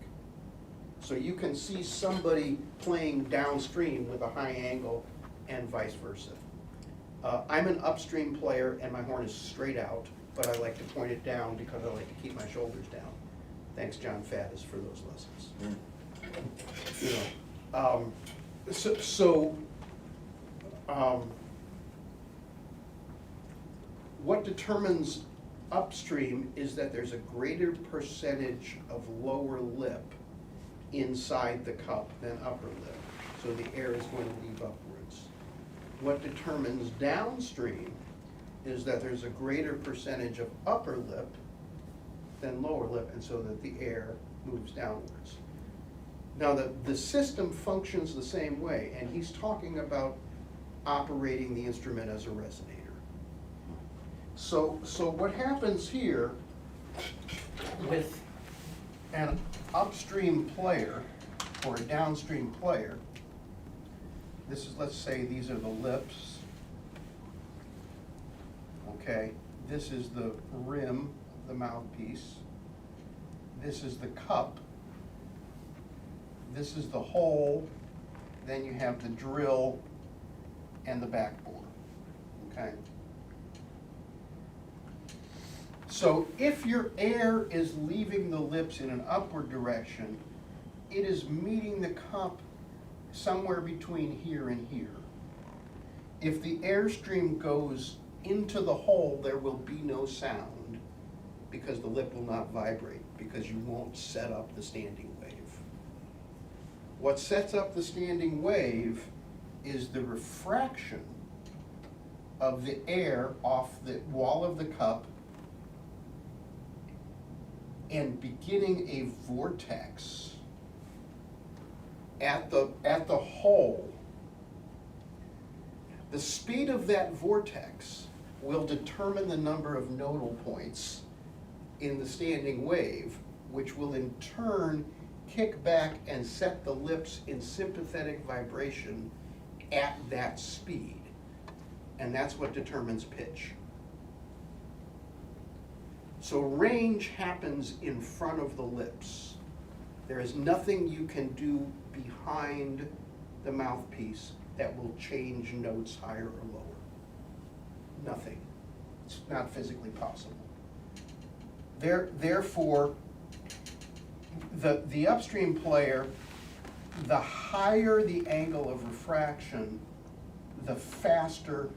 So you can see somebody playing downstream with a high angle and vice versa. I'm an upstream player and my horn is straight out, but I like to point it down because I like to keep my shoulders down. Thanks, John Faddis, for those lessons. You know, what determines upstream is that there's a greater percentage of lower lip inside the cup than upper lip, so the air is going to leave upwards. What determines downstream is that there's a greater percentage of upper lip than lower lip, and so that the air moves downwards. Now the system functions the same way, and he's talking about operating the instrument as a resonator. So what happens here with an upstream player or a downstream player, this is, let's say these are the lips, okay? This is the rim of the mouthpiece. This is the cup. This is the hole. Then you have the drill and the backbore, okay? So if your air is leaving the lips in an upward direction, it is meeting the cup somewhere between here and here. If the airstream goes into the hole, there will be no sound because the lip will not vibrate, because you won't set up the standing wave. What sets up the standing wave is the refraction of the air off the wall of the cup and beginning a vortex at the hole. The speed of that vortex will determine the number of nodal points in the standing wave, which will in turn kick back and set the lips in sympathetic vibration at that speed. And that's what determines pitch. So range happens in front of the lips. There is nothing you can do behind the mouthpiece that will change notes higher or lower. Nothing. It's not physically possible. Therefore, the upstream player, the higher the angle of refraction, the faster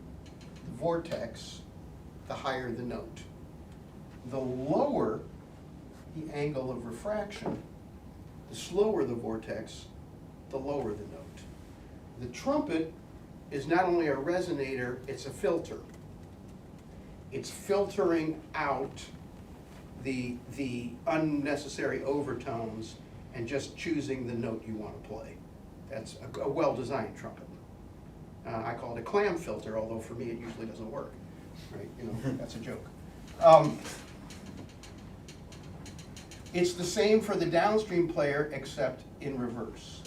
the vortex, the higher the note. The lower the angle of refraction, the slower the vortex, the lower the note. The trumpet is not only a resonator, it's a filter. It's filtering out the unnecessary overtones and just choosing the note you want to play. That's a well-designed trumpet. I call it a clam filter, although for me it usually doesn't work. Right? You know, that's a joke. It's the same for the downstream player, except in reverse.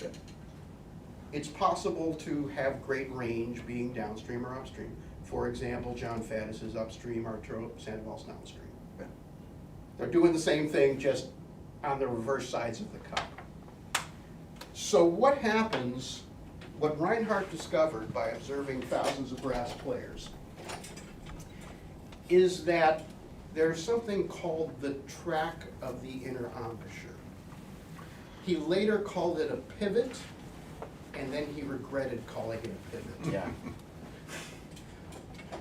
It's possible to have great range being downstream or upstream. For example, John Faddis is upstream, Arturo Sandoval's downstream. They're doing the same thing, just on the reverse sides of the cup. So what happens, what Reinhardt discovered by observing thousands of brass players, is that there's something called the track of the inner embouchure. He later called it a pivot, and then he regretted calling it a pivot. Yeah.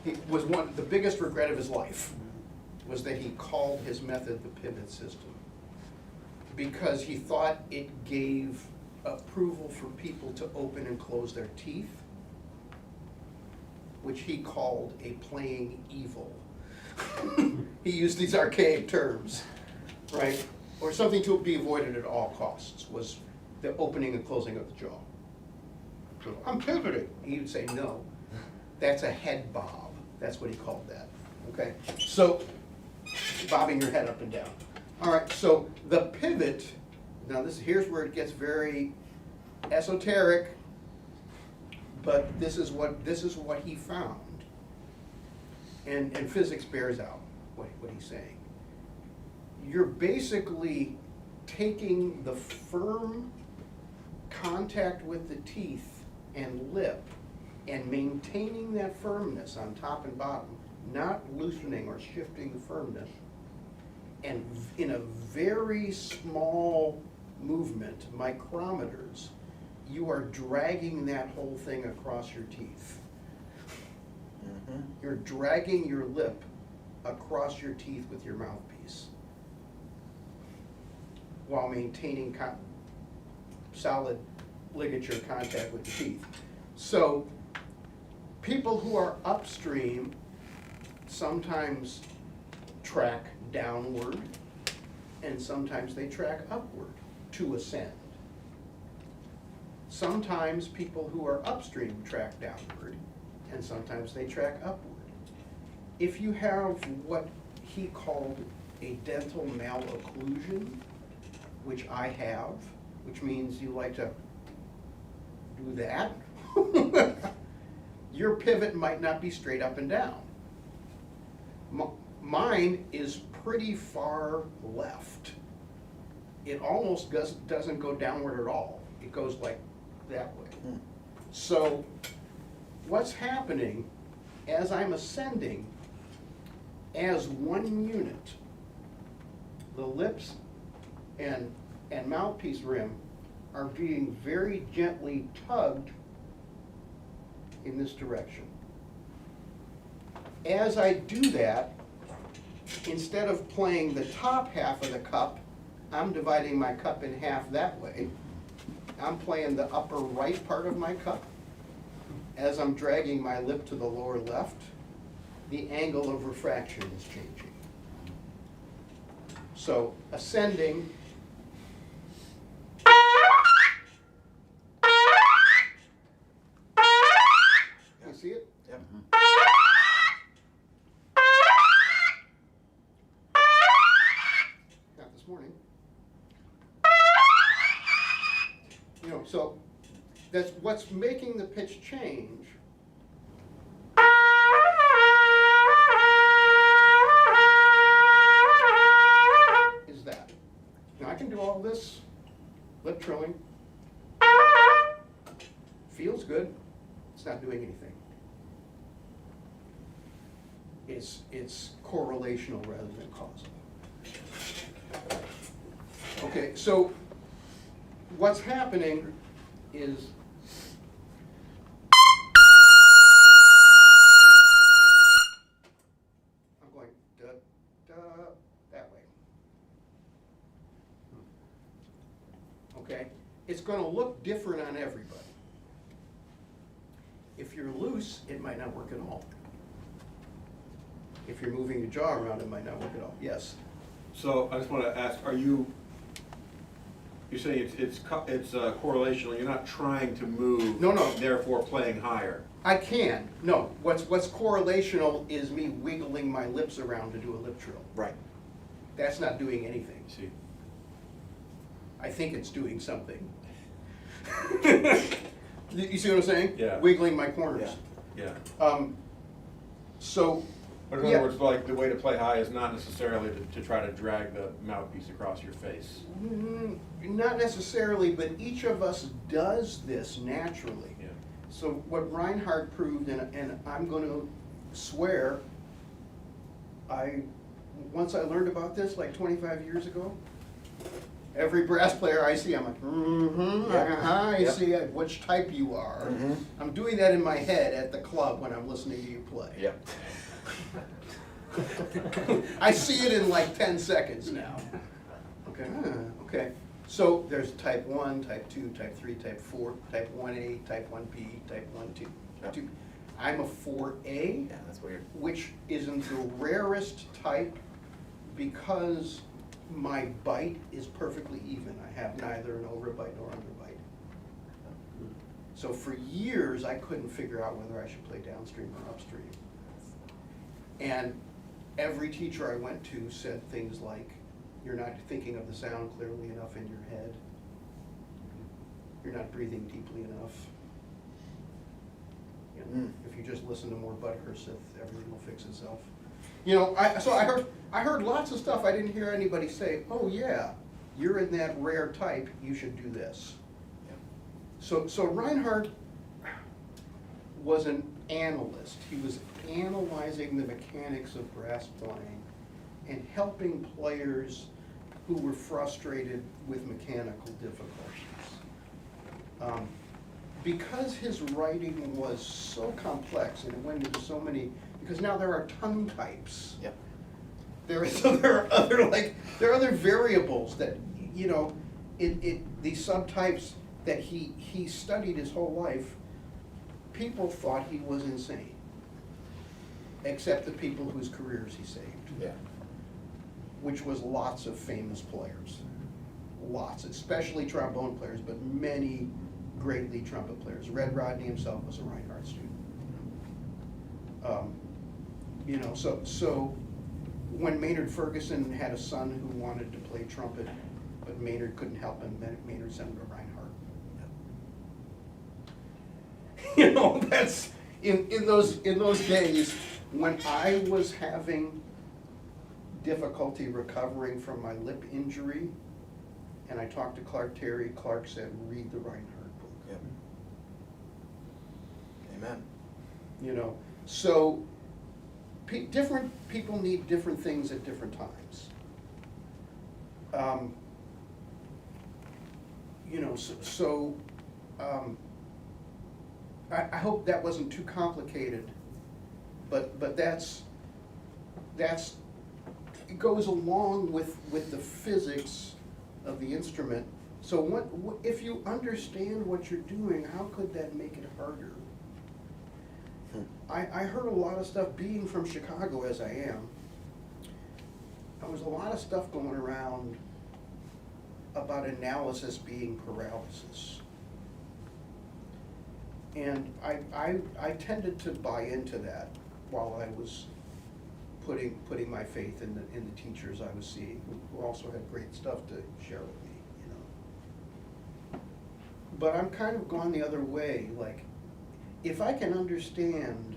It was the biggest regret of his life, was that he called his method the pivot system, because he thought it gave approval for people to open and close their teeth, which he called a playing evil. He used these archaic terms, right? Or something to be avoided at all costs was the opening and closing of the jaw. So, I'm pivoting. He would say, no, that's a head bob. That's what he called that, okay? So, bobbing your head up and down. All right, so the pivot, now here's where it gets very esoteric, but this is what he found. And physics bears out what he's saying. You're basically taking the firm contact with the teeth and lip and maintaining that firmness on top and bottom, not loosening or shifting the firmness, and in a very small movement, micrometers, you are dragging that whole thing across your teeth. Mhm. You're dragging your lip across your teeth with your mouthpiece while maintaining solid ligature contact with the teeth. So people who are upstream sometimes track downward and sometimes they track upward to ascend. Sometimes people who are upstream track downward and sometimes they track upward. If you have what he called a dental malocclusion, which I have, which means you like to do that, your pivot might not be straight up and down. Mine is pretty far left. It almost doesn't go downward at all. It goes like that way. Mm. So what's happening as I'm ascending, as one unit, the lips and mouthpiece rim are being very gently tugged in this direction. As I do that, instead of playing the top half of the cup, I'm dividing my cup in half that way. I'm playing the upper right part of my cup. As I'm dragging my lip to the lower left, the angle of refraction is changing. So ascending, you see it? Yep. Not this morning. You know, so that's what's making the pitch change. Is that. Now I can do all this lip trilling. Feels good. It's not doing anything. It's correlational rather than causal. Okay, so what's happening is I'm going da da that way. Okay, it's going to look different on everybody. If you're loose, it might not work at all. If you're moving your jaw around, it might not work at all. Yes. So I just want to ask, you're saying it's correlational, you're not trying to move, No. therefore playing higher. I can. No, what's correlational is me wiggling my lips around to do a lip trill. Right. That's not doing anything. See? I think it's doing something. You see what I'm saying? Yeah. Wiggling my corners. Yeah. So, But in other words, like, the way to play high is not necessarily to try to drag the mouthpiece across your face. not necessarily, but each of us does this naturally. Yeah. So what Reinhardt proved, and I'm going to swear, I once I learned about this like 25 years ago, every brass player I see, I'm like, I Yep. see which type you are. Mhm. I'm doing that in my head at the club when I'm listening to you play. Yep. I see it in like 10 seconds now. Okay, okay. So there's type 1, type 2, type 3, type 4, type 1A, type 1B, type 1, 2. Yep. I'm a 4A, Yeah, that's weird. which isn't the rarest type because my bite is perfectly even. I have neither an overbite nor underbite. So for years, I couldn't figure out whether I should play downstream or upstream. And every teacher I went to said things like, you're not thinking of the sound clearly enough in your head. You're not breathing deeply enough. You know, if you just listen to more Bud Herseth, everything will fix itself. You know, I heard lots of stuff I didn't hear anybody say, oh yeah, you're in that rare type, you should do this. So Reinhardt was an analyst. He was analyzing the mechanics of brass playing and helping players who were frustrated with mechanical difficulties. Because his writing was so complex and it went into so many, because now there are tongue types. Yep. There are other variables that, you know, these subtypes that he studied his whole life, people thought he was insane. Except the people whose careers he saved. Yeah. Which was lots of famous players. Lots, especially trombone players, but many great lead trumpet players. Red Rodney himself was a Reinhardt student. You know, so when Maynard Ferguson had a son who wanted to play trumpet, but Maynard couldn't help him, then Maynard sent him to Reinhardt. You know, that's in those days when I was having difficulty recovering from my lip injury, and I talked to Clark Terry. Clark said, read the Reinhardt book. Yep. Amen. You know, so different people need different things at different times. You know, I hope that wasn't too complicated, but that's it goes along with the physics of the instrument. So what if you understand what you're doing, how could that make it harder? I heard a lot of stuff, being from Chicago as I am, there was a lot of stuff going around about analysis being paralysis. And I tended to buy into that while I was putting my faith in the teachers I was seeing, who also had great stuff to share with me, you know. But I'm kind of gone the other way, like, if I can understand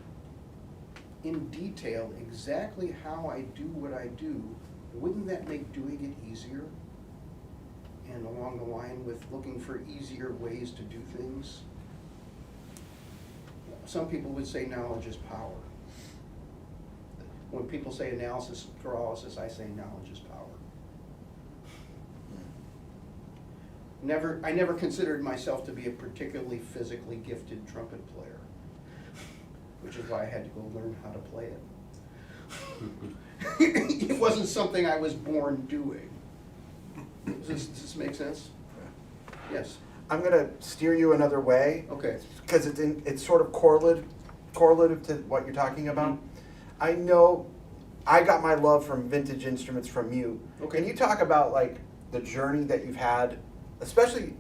in detail exactly how I do what I do, wouldn't that make doing it easier? And along the line with looking for easier ways to do things? Some people would say knowledge is power. When people say analysis paralysis, I say knowledge is power. I never considered myself to be a particularly physically gifted trumpet player, which is why I had to go learn how to play it. It wasn't something I was born doing. Does this make sense? Yes. I'm gonna steer you another way. Okay. Because it's sort of correlative to what you're talking about. Mm-hmm. I know I got my love from vintage instruments from you. Okay. Can you talk about like the journey that you've had, especially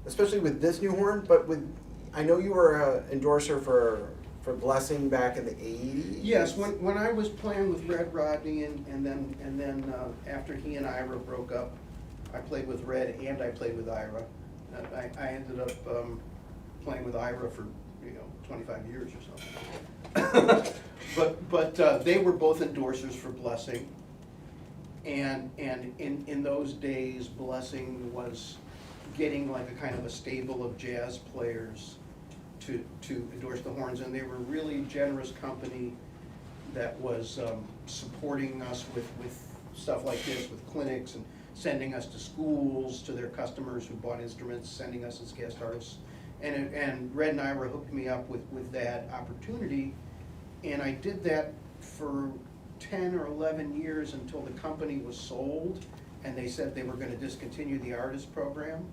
with this new horn, but I know you were an endorser for Blessing back in the 80s. Yes, when I was playing with Red Rodney and then after he and Ira broke up, I played with Red and I played with Ira. I ended up playing with Ira for 25 years or something. but they were both endorsers for Blessing, and in those days, Blessing was getting like a kind of a stable of jazz players to endorse the horns, and they were really generous company. that was supporting us with stuff like this, with clinics and sending us to schools, to their customers who bought instruments, sending us as guest artists. And Red and Ira hooked me up with that opportunity, and I did that for 10 or 11 years until the company was sold, and they said they were gonna discontinue the artist program.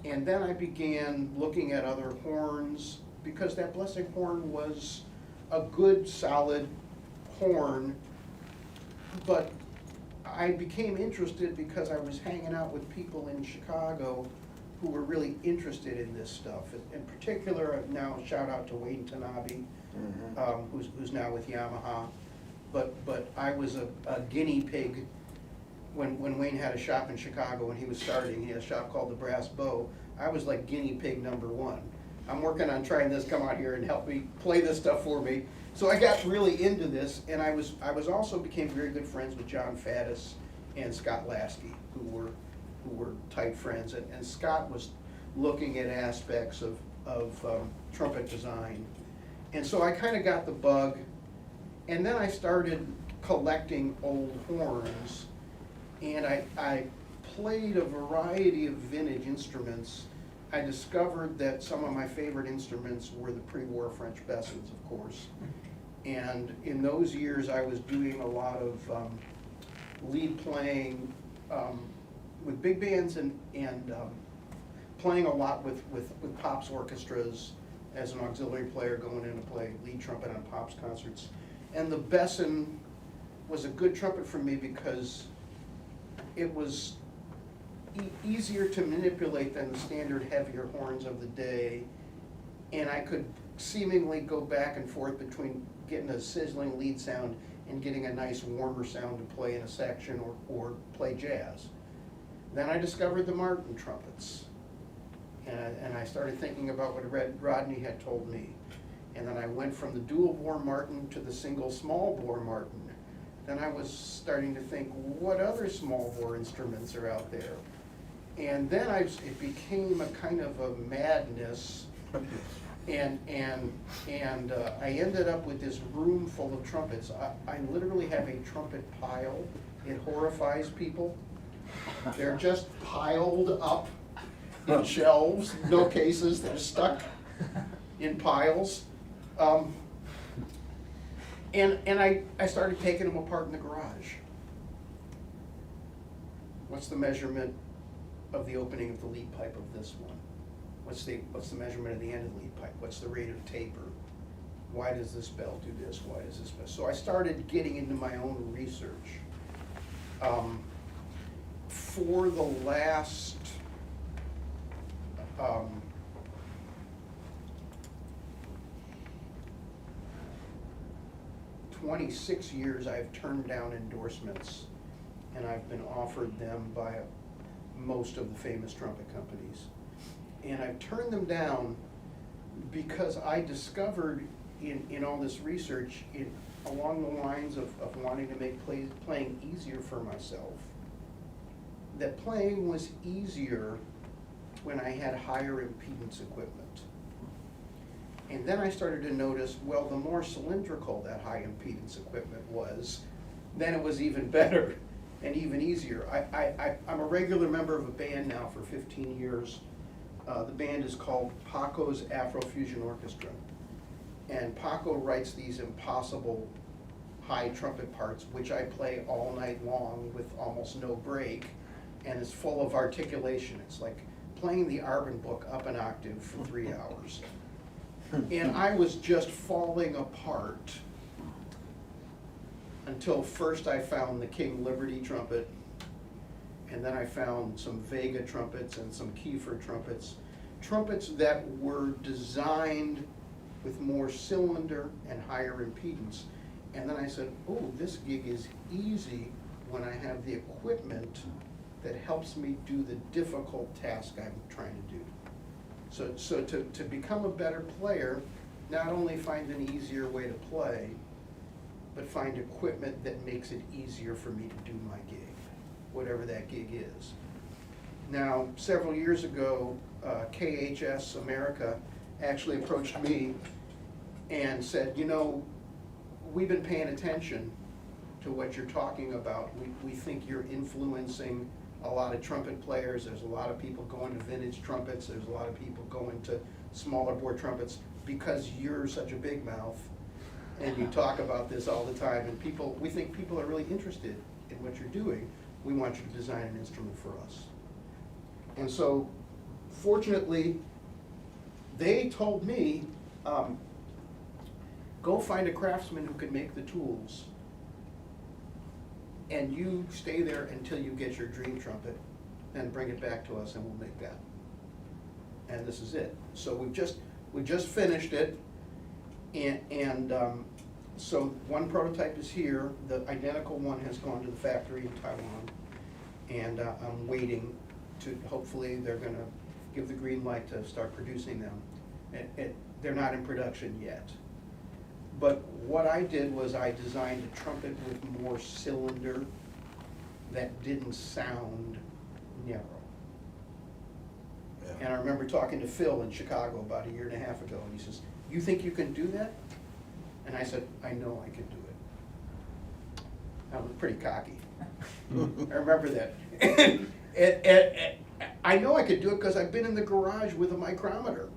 And then I began looking at other horns, because that blessing horn was a good, solid horn, but I became interested because I was hanging out with people in Chicago who were really interested in this stuff. In particular, now shout out to Wayne Tanabe, who's now with Yamaha. But I was a guinea pig when Wayne had a shop in Chicago when he was starting. He had a shop called the Brass Bow. I was like guinea pig number one. I'm working on trying this, come out here and help me play this stuff for me. So I got really into this, and I was also became very good friends with John Faddis and Scott Lasky, who were tight friends. And Scott was looking at aspects of trumpet design. And so I kind of got the bug, and then I started collecting old horns, and I played a variety of vintage instruments. I discovered that some of my favorite instruments were the pre-war French Bessons, of course. And in those years, I was doing a lot of lead playing with big bands and playing a lot with Pop's orchestras as an auxiliary player, going in to play lead trumpet on Pop's concerts. And the Besson was a good trumpet for me because it was easier to manipulate than the standard heavier horns of the day, and I could seemingly go back and forth between getting a sizzling lead sound and getting a nice warmer sound to play in a section or play jazz. Then I discovered the Martin trumpets, and I started thinking about what Rodney had told me, and then I went from the dual bore Martin to the single small bore Martin. Then I was starting to think, what other small bore instruments are out there? And then it became a kind of a madness, and I ended up with this room full of trumpets. I literally have a trumpet pile. It horrifies people. They're just piled up in shelves, no cases. They're stuck in piles. And I started taking them apart in the garage. What's the measurement of the opening of the lead pipe of this one? What's the measurement of the end of the lead pipe? What's the rate of taper? Why does this bell do this? Why does this bell? So I started getting into my own research. For the last 26 years, I've turned down endorsements, and I've been offered them by most of the famous trumpet companies. And I've turned them down because I discovered in all this research, along the lines of wanting to make playing easier for myself, that playing was easier when I had higher impedance equipment. And then I started to notice, well, the more cylindrical that high impedance equipment was, then it was even better and even easier. I'm a regular member of a band now for 15 years. The band is called Paco's Afrofusion Orchestra. And Paco writes these impossible high trumpet parts, which I play all night long with almost no break, and it's full of articulation. It's like playing the Arban book up an octave for 3 hours. And I was just falling apart until first I found the King Liberty trumpet, and then I found some Vega trumpets and some Kiefer trumpets. Trumpets that were designed with more cylinder and higher impedance. And then I said, oh, this gig is easy when I have the equipment that helps me do the difficult task I'm trying to do. So to become a better player, not only find an easier way to play, but find equipment that makes it easier for me to do my gig, whatever that gig is. Now, several years ago, KHS America actually approached me and said, you know, we've been paying attention to what you're talking about. We think you're influencing a lot of trumpet players. There's a lot of people going to vintage trumpets. There's a lot of people going to smaller bore trumpets because you're such a big mouth and you talk about this all the time. And we think people are really interested in what you're doing. We want you to design an instrument for us. And so, fortunately, they told me, go find a craftsman who can make the tools, and you stay there until you get your dream trumpet, and bring it back to us and we'll make that. And this is it. So we just finished it, and so one prototype is here. The identical one has gone to the factory in Taiwan, and I'm waiting to, hopefully they're gonna give the green light to start producing them. They're not in production yet. But what I did was I designed a trumpet with more cylinder that didn't sound narrow. Yeah. And I remember talking to Phil in Chicago about a year and a half ago, and he says, "You think you can do that?" And I said, "I know I can do it." I was pretty cocky. I remember that. And I know I could do it because I've been in the garage with a micrometer.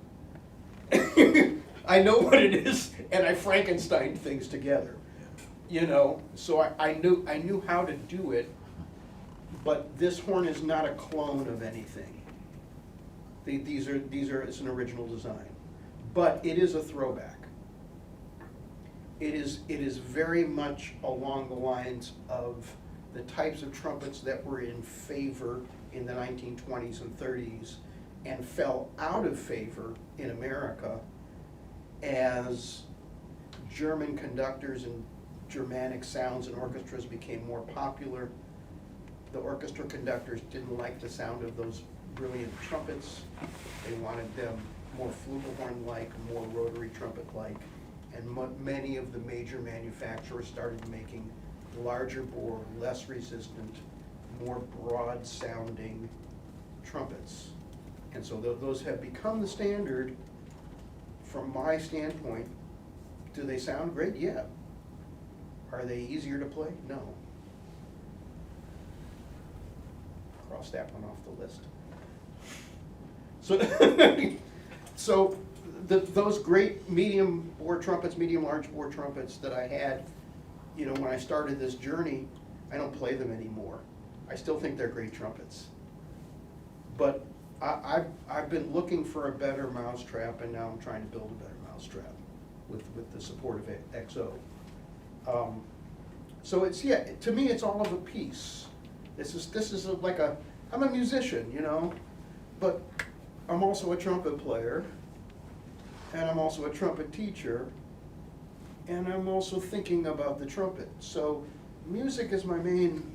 I know what it is, and I Frankenstein things together, you know. So I knew how to do it, but this horn is not a clone of anything. It's an original design, but it is a throwback. It is very much along the lines of the types of trumpets that were in favor in the 1920s and 30s and fell out of favor in America as German conductors and Germanic sounds and orchestras became more popular. The orchestra conductors didn't like the sound of those brilliant trumpets. They wanted them more flugelhorn-like, more rotary trumpet-like. And many of the major manufacturers started making larger bore, less resistant, more broad-sounding trumpets. And so those have become the standard. From my standpoint, do they sound great? Yeah. Are they easier to play? No. Cross that one off the list. So those great medium bore trumpets, medium large bore trumpets that I had, you know, when I started this journey, I don't play them anymore. I still think they're great trumpets. But I've been looking for a better mousetrap, and now I'm trying to build a better mousetrap with the support of XO. So it's, yeah, to me it's all of a piece. This is like I'm a musician, you know, but I'm also a trumpet player, and I'm also a trumpet teacher, and I'm also thinking about the trumpet. So music is my main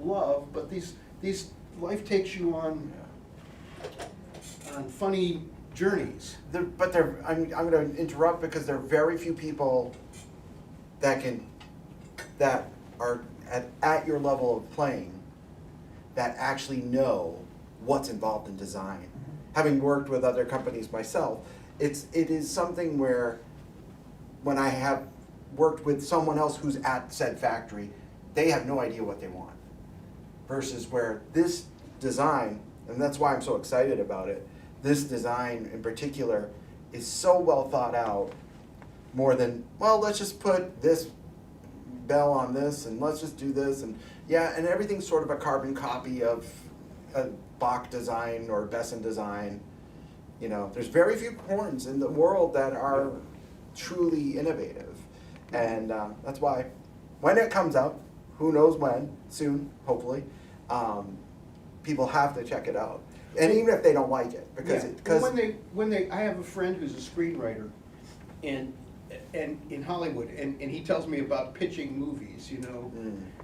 love, but these life takes you on funny journeys. I'm going to interrupt because there are very few people that are at your level of playing that actually know what's involved in design. Having worked with other companies myself, it is something where when I have worked with someone else who's at said factory, they have no idea what they want. Versus where this design, and that's why I'm so excited about it, this design in particular is so well thought out, more than, well, let's just put this bell on this and let's just do this, and yeah, and everything's sort of a carbon copy of a Bach design or Besson design. You know, there's very few horns in the world that are truly innovative, and that's why when it comes out, who knows when, soon, hopefully, people have to check it out. And even if they don't like it, because I have a friend who's a screenwriter, and in Hollywood, and he tells me about pitching movies, you know.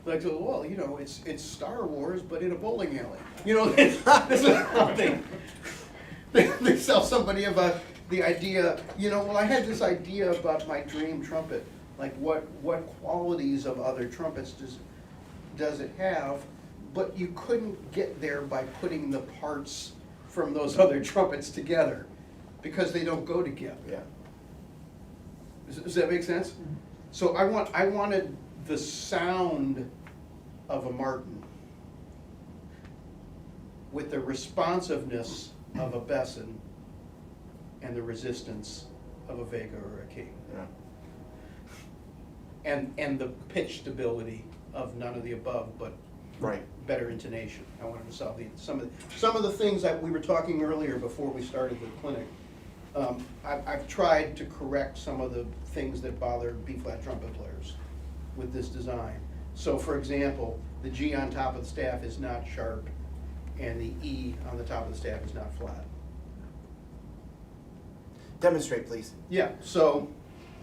Like, well, you know, it's Star Wars, but in a bowling alley. You know, this is how they sell somebody about the idea, you know, well, I had this idea about my dream trumpet, like what qualities of other trumpets does it have, but you couldn't get there by putting the parts from those other trumpets together, because they don't go together. Yeah. Does that make sense? So I wanted the sound of a Martin with the responsiveness of a Besson and the resistance of a Vega or a King. Yeah. And the pitch stability of none of the above, but Right. better intonation. I wanted to solve some of the things that we were talking earlier before we started the clinic. I've tried to correct some of the things that bother B-flat trumpet players with this design. So for example, the G on top of the staff is not sharp, and the E on the top of the staff is not flat. Demonstrate, please. Yeah, so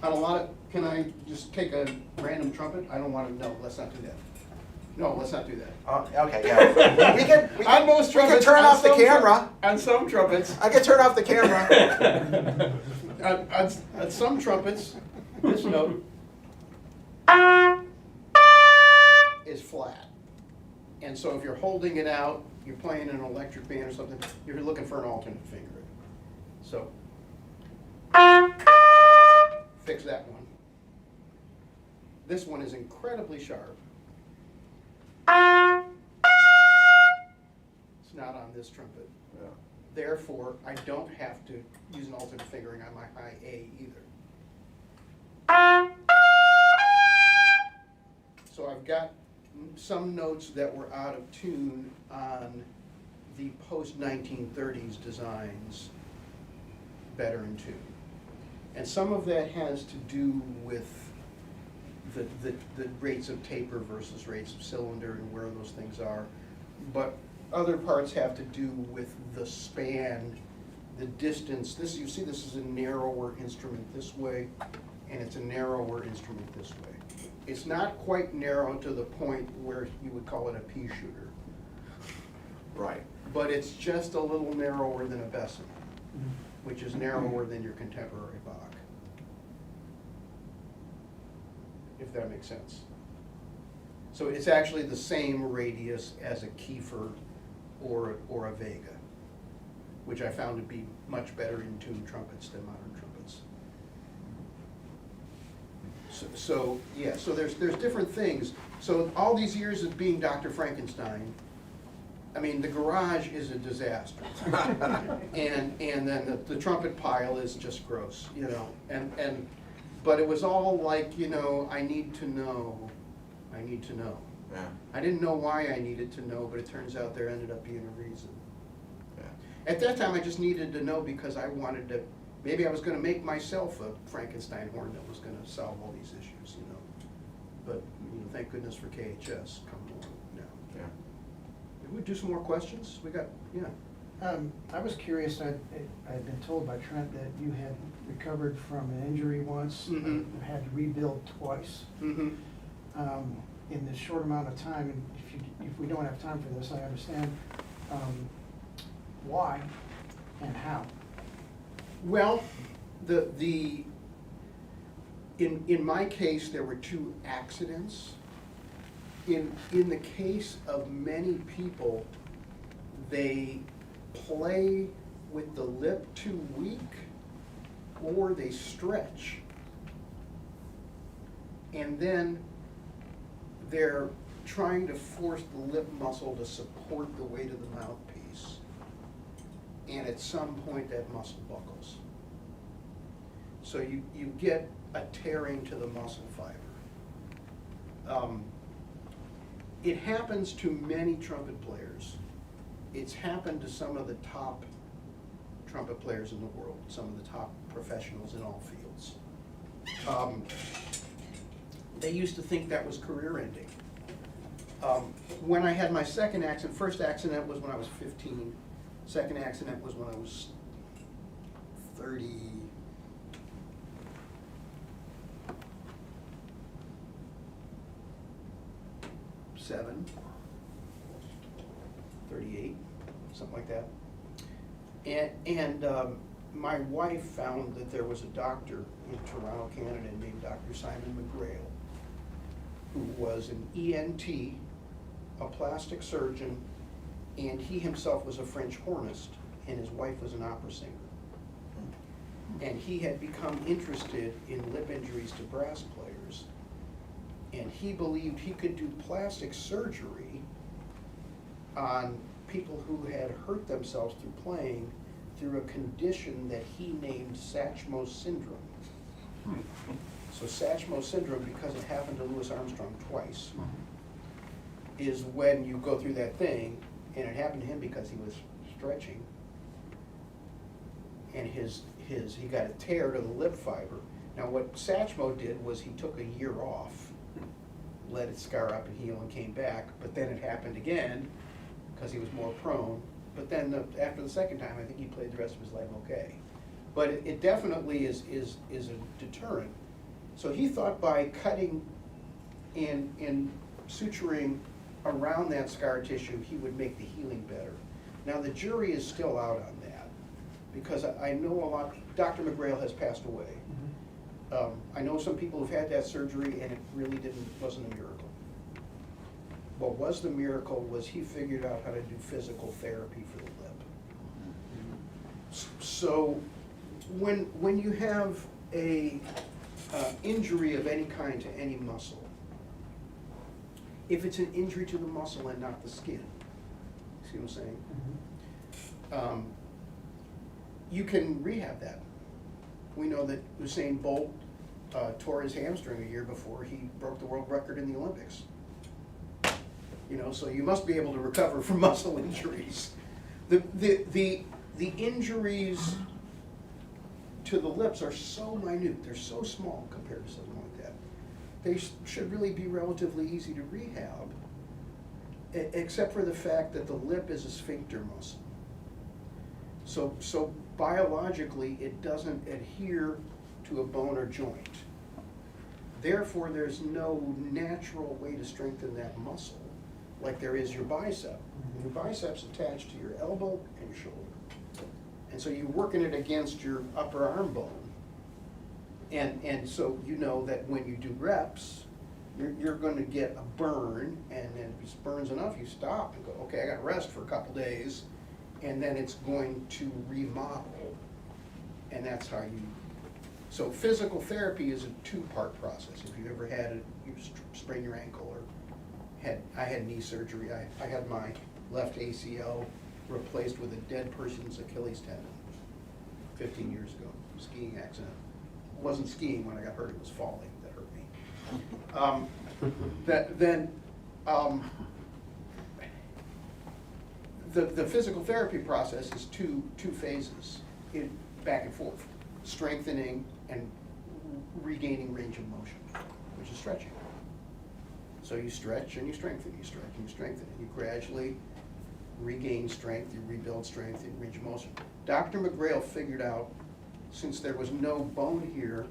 on a lot of, can I just take a random trumpet? I don't want to, no, let's not do that. No, let's not do that. Okay, yeah. We can On most we can trumpets, turn on off the some camera. On some trumpets, I can turn off the camera. on some trumpets, this note is flat. And so if you're holding it out, you're playing an electric band or something, you're looking for an alternate finger. So, fix that one. This one is incredibly sharp. It's not on this trumpet. Yeah. Therefore, I don't have to use an alternate fingering on my high A either. So I've got some notes that were out of tune on the post-1930s designs better in tune. And some of that has to do with the rates of taper versus rates of cylinder and where those things are. But other parts have to do with the span, the distance. This, you see, this is a narrower instrument this way, and it's a narrower instrument this way. It's not quite narrow to the point where you would call it a pea shooter, Right. but it's just a little narrower than a Besson, which is narrower than your contemporary Bach. If that makes sense. So it's actually the same radius as a Kiefer or a Vega, which I found to be much better in tuned trumpets than modern trumpets. So yeah, so there's different things. So all these years of being Dr. Frankenstein, I mean, the garage is a disaster. and then the trumpet pile is just gross, you know, but it was all like, you know, I need to know. Yeah. I didn't know why I needed to know, but it turns out there ended up being a reason. Yeah. At that time, I just needed to know because I wanted to, maybe I was gonna make myself a Frankenstein horn that was gonna solve all these issues, you know. But, you know, thank goodness for KHS coming along now. Yeah. Did we do some more questions? We got, yeah. I was curious, I'd been told by Trent that you had recovered from an injury once, Mhm. had to rebuild twice. Mm-hmm. In this short amount of time, and if we don't have time for this, I understand, why and how? Well, in my case, there were two accidents. In the case of many people, they play with the lip too weak or they stretch. And then they're trying to force the lip muscle to support the weight of the mouthpiece. And at some point that muscle buckles. So you get a tearing to the muscle fiber. It happens to many trumpet players. It's happened to some of the top trumpet players in the world, some of the top professionals in all fields. They used to think that was career ending. When I had my second accident, first accident was when I was 15. Second accident was when I was 37, 38, something like that. And my wife found that there was a doctor in Toronto, Canada, named Dr. Simon McGrail, who was an ENT, a plastic surgeon, and he himself was a French hornist, and his wife was an opera singer. And he had become interested in lip injuries to brass players And he believed he could do plastic surgery on people who had hurt themselves through playing through a condition that he named Satchmo syndrome. So Satchmo syndrome, because it happened to Louis Armstrong twice, is when you go through that thing, and it happened to him because he was stretching, and he got a tear to the lip fiber. Now what Satchmo did was he took a year off, let it scar up and heal and came back, but then it happened again because he was more prone. But then after the second time, I think he played the rest of his life okay. But it definitely is a deterrent. So he thought by cutting and suturing around that scar tissue, he would make the healing better. Now the jury is still out on that, because I know a lot. Dr. McGrail has passed away. I know some people who've had that surgery and it really wasn't a miracle. What was the miracle was he figured out how to do physical therapy for the lip. So when you have a injury of any kind to any muscle, if it's an injury to the muscle and not the skin, see what I'm saying? You can rehab that. We know that Usain Bolt tore his hamstring a year before he broke the world record in the Olympics. You know, so you must be able to recover from muscle injuries. The injuries to the lips are so minute, they're so small compared to something like that. They should really be relatively easy to rehab, except for the fact that the lip is a sphincter muscle. So biologically, it doesn't adhere to a bone or joint. Therefore, there's no natural way to strengthen that muscle like there is your bicep. Your bicep's attached to your elbow and your shoulder. And so you're working it against your upper arm bone. And so you know that when you do reps, you're going to get a burn, and then if it burns enough, you stop and go, okay, I got to rest for a couple days, and then it's going to remodel, and that's how you. So physical therapy is a two-part process. If you ever had you sprain your ankle, or I had knee surgery. I had my left ACL replaced with a dead person's Achilles tendon 15 years ago, skiing accident. It wasn't skiing when I got hurt, it was falling that hurt me. The physical therapy process is two phases, back and forth, strengthening and regaining range of motion, which is stretching. So you stretch and you strengthen, you stretch and you strengthen, and you gradually regain strength, you rebuild strength, you range of motion. Dr. McGrail figured out, since there was no bone here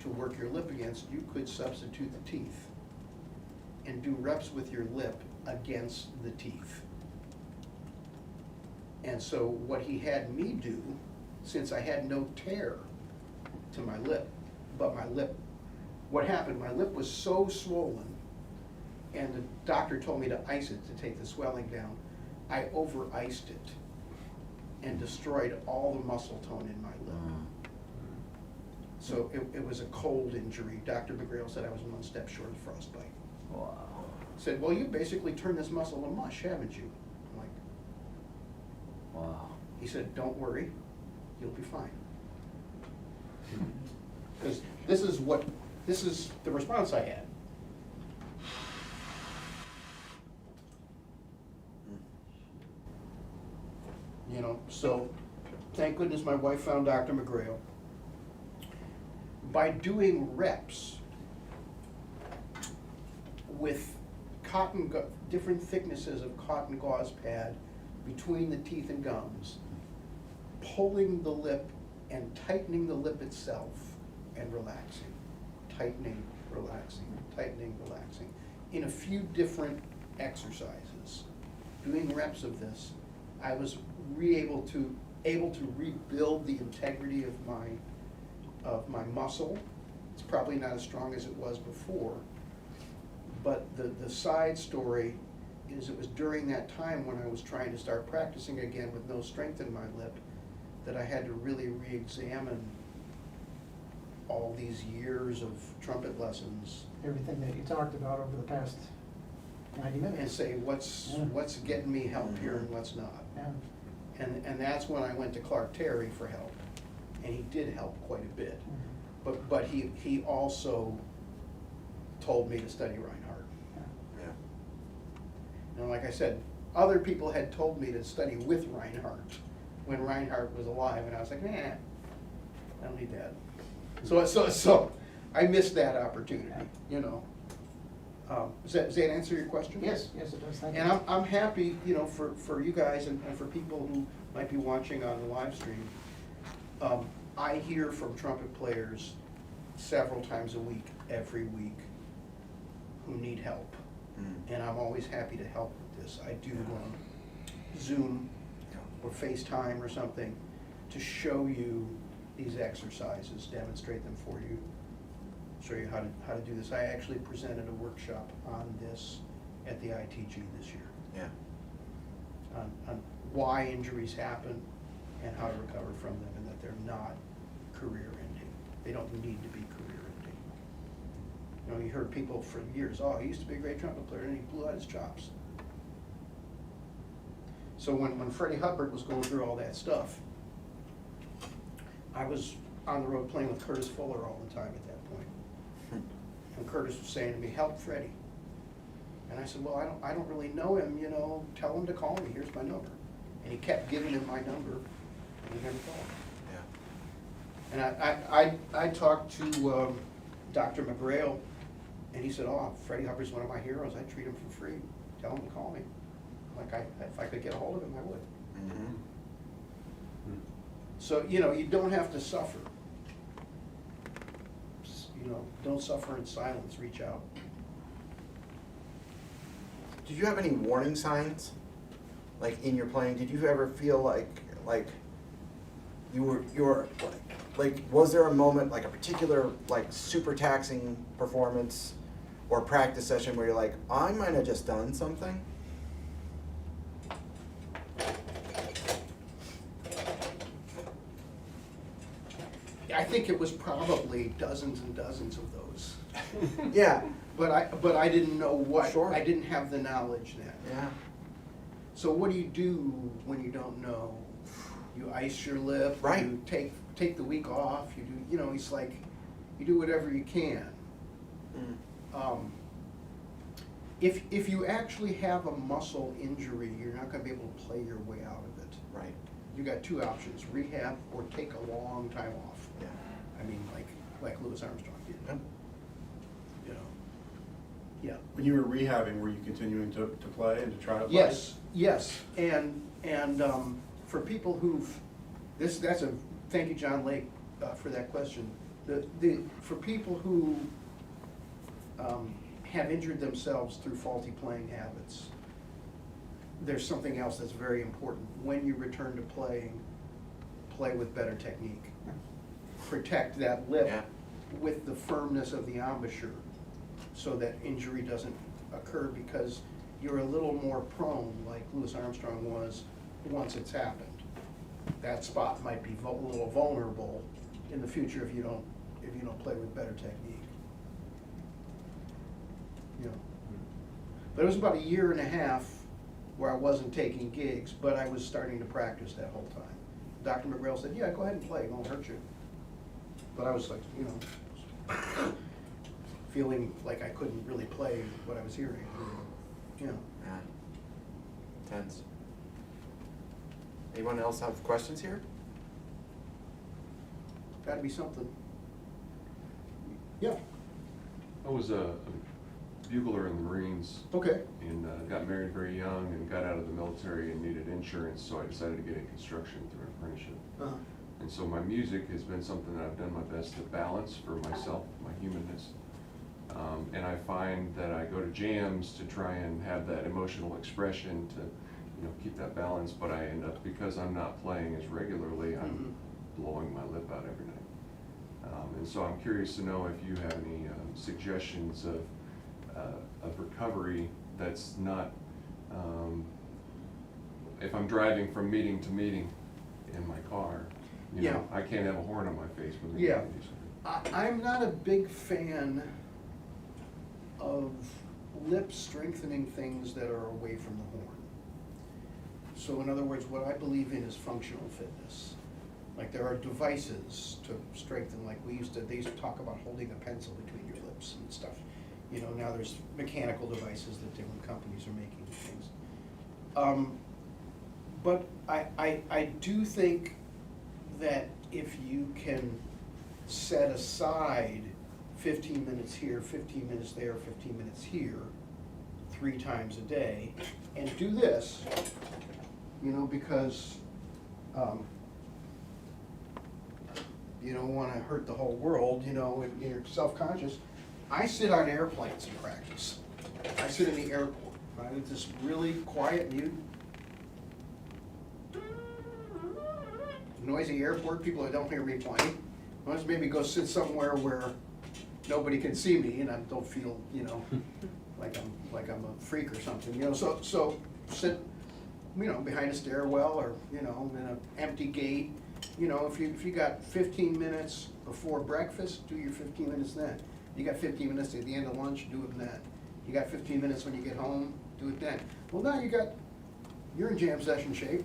to work your lip against, you could substitute the teeth and do reps with your lip against the teeth. And so what he had me do, since I had no tear to my lip, but my lip, what happened, my lip was so swollen, and the doctor told me to ice it to take the swelling down. I over-iced it and destroyed all the muscle tone in my lip. So it was a cold injury. Dr. McGrail said I was one step short of frostbite. Wow. Said, well, you basically turned this muscle to mush, haven't you? I'm like, Wow. he said, don't worry, you'll be fine. Because this is the response I had. You know, so thank goodness my wife found Dr. McGrail. By doing reps with different thicknesses of cotton gauze pad between the teeth and gums, pulling the lip and tightening the lip itself and relaxing, tightening, relaxing, tightening, relaxing, in a few different exercises. Doing reps of this, I was able to rebuild the integrity of my muscle. It's probably not as strong as it was before, but the side story is it was during that time when I was trying to start practicing again with no strength in my lip that I had to really re-examine all these years of trumpet lessons Everything that you talked about over the past 90 and minutes. say, what's getting me help here and what's not. Yeah. And that's when I went to Clark Terry for help, and he did help quite a bit. Mhm. But he also told me to study Reinhardt. Yeah. Yeah. And like I said, other people had told me to study with Reinhardt when Reinhardt was alive, and I was like, nah, I don't need that. So I missed that opportunity, you know. Does that answer your question? Yes, yes, it does, thank you. And I'm happy, you know, for you guys and for people who might be watching on the live stream. I hear from trumpet players several times a week, every week, who need help. Mm. And I'm always happy to help with this. I do Zoom or FaceTime or something to show you these exercises, demonstrate them for you, show you how to do this. I actually presented a workshop on this at the ITG this year, Yeah. on why injuries happen and how to recover from them, and that they're not career-ending. They don't need to be career-ending. You know, you heard people for years, oh, he used to be a great trumpet player and he blew out his chops. So when Freddie Hubbard was going through all that stuff, I was on the road playing with Curtis Fuller all the time at that point. And Curtis was saying to me, help Freddie. And I said, well, I don't really know him, you know, tell him to call me, here's my number. And he kept giving him my number, and he never called. Yeah. And I talked to Dr. McGrail, and he said, oh, Freddie Hubbard's one of my heroes, I treat him for free, tell him to call me. Like, if I could get a hold of him, I would. Mm-hmm. So, you know, you don't have to suffer. You know, don't suffer in silence, reach out. Did you have any warning signs, like in your playing? Did you ever feel like you were like was there a moment, like a particular like super taxing performance or practice session where you're like, I might have just done something? I think it was probably dozens and dozens of those. Yeah. But I didn't know what. Sure. I didn't have the knowledge then. Yeah. So what do you do when you don't know? You ice your lip. Right. You take the week off. You do. You know, it's like you do whatever you can. Mm. If you actually have a muscle injury, you're not going to be able to play your way out of it. Right. You got two options: rehab or take a long time off. Yeah. I mean, like Louis Armstrong did. Yep. You know. Yeah. When you were rehabbing, were you continuing to play and to try to play? Yes, and for people that's a, thank you, John Lake, for that question. For people who have injured themselves through faulty playing habits, there's something else that's very important. When you return to playing, play with better technique. Protect that lip Yeah. with the firmness of the embouchure so that injury doesn't occur, because you're a little more prone, like Louis Armstrong was, once it's happened. That spot might be a little vulnerable in the future if you don't play with better technique. You know. But it was about 1.5 years where I wasn't taking gigs, but I was starting to practice that whole time. Dr. McGrail said, yeah, go ahead and play, it won't hurt you. But I was like, you know, feeling like I couldn't really play what I was hearing, you know. Yeah. Tense. Anyone else have questions here? Gotta be something. Yeah, I was a bugler in the Marines okay. and got married very young and got out of the military and needed insurance, so I decided to get in construction through an apprenticeship. Uh-huh. And so my music has been something that I've done my best to balance for myself, my humanness. And I find that I go to jams to try and have that emotional expression to, you know, keep that balance, but I end up, because I'm not playing as regularly, I'm blowing my lip out every night. And so I'm curious to know if you have any suggestions of recovery that's not, if I'm driving from meeting to meeing in my car, you know, I can't have a horn on my face when I'm Yeah. doing music. I'm not a big fan of lip strengthening things that are away from the horn. So in other words, what I believe in is functional fitness. Like there are devices to strengthen, like they used to talk about holding a pencil between your lips and stuff. You know, now there's mechanical devices that different companies are making things. But I do think that if you can set aside 15 minutes here, 15 minutes there, 15 minutes here, 3 times a day, and do this, you know, because you don't want to hurt the whole world, you know, and you're self-conscious. I sit on airplanes and practice. I sit in the airport, right, with this really quiet mute. Noisy airport, people that don't hear me playing. I just maybe go sit somewhere where nobody can see me and I don't feel, you know, like I'm a freak or something, you know. So sit, you know, behind a stairwell or, you know, in an empty gate. You know, if you got 15 minutes before breakfast, do your 15 minutes then. You got 15 minutes at the end of lunch, do it then. You got 15 minutes when you get home, do it then. Well, now you're in jam session shape.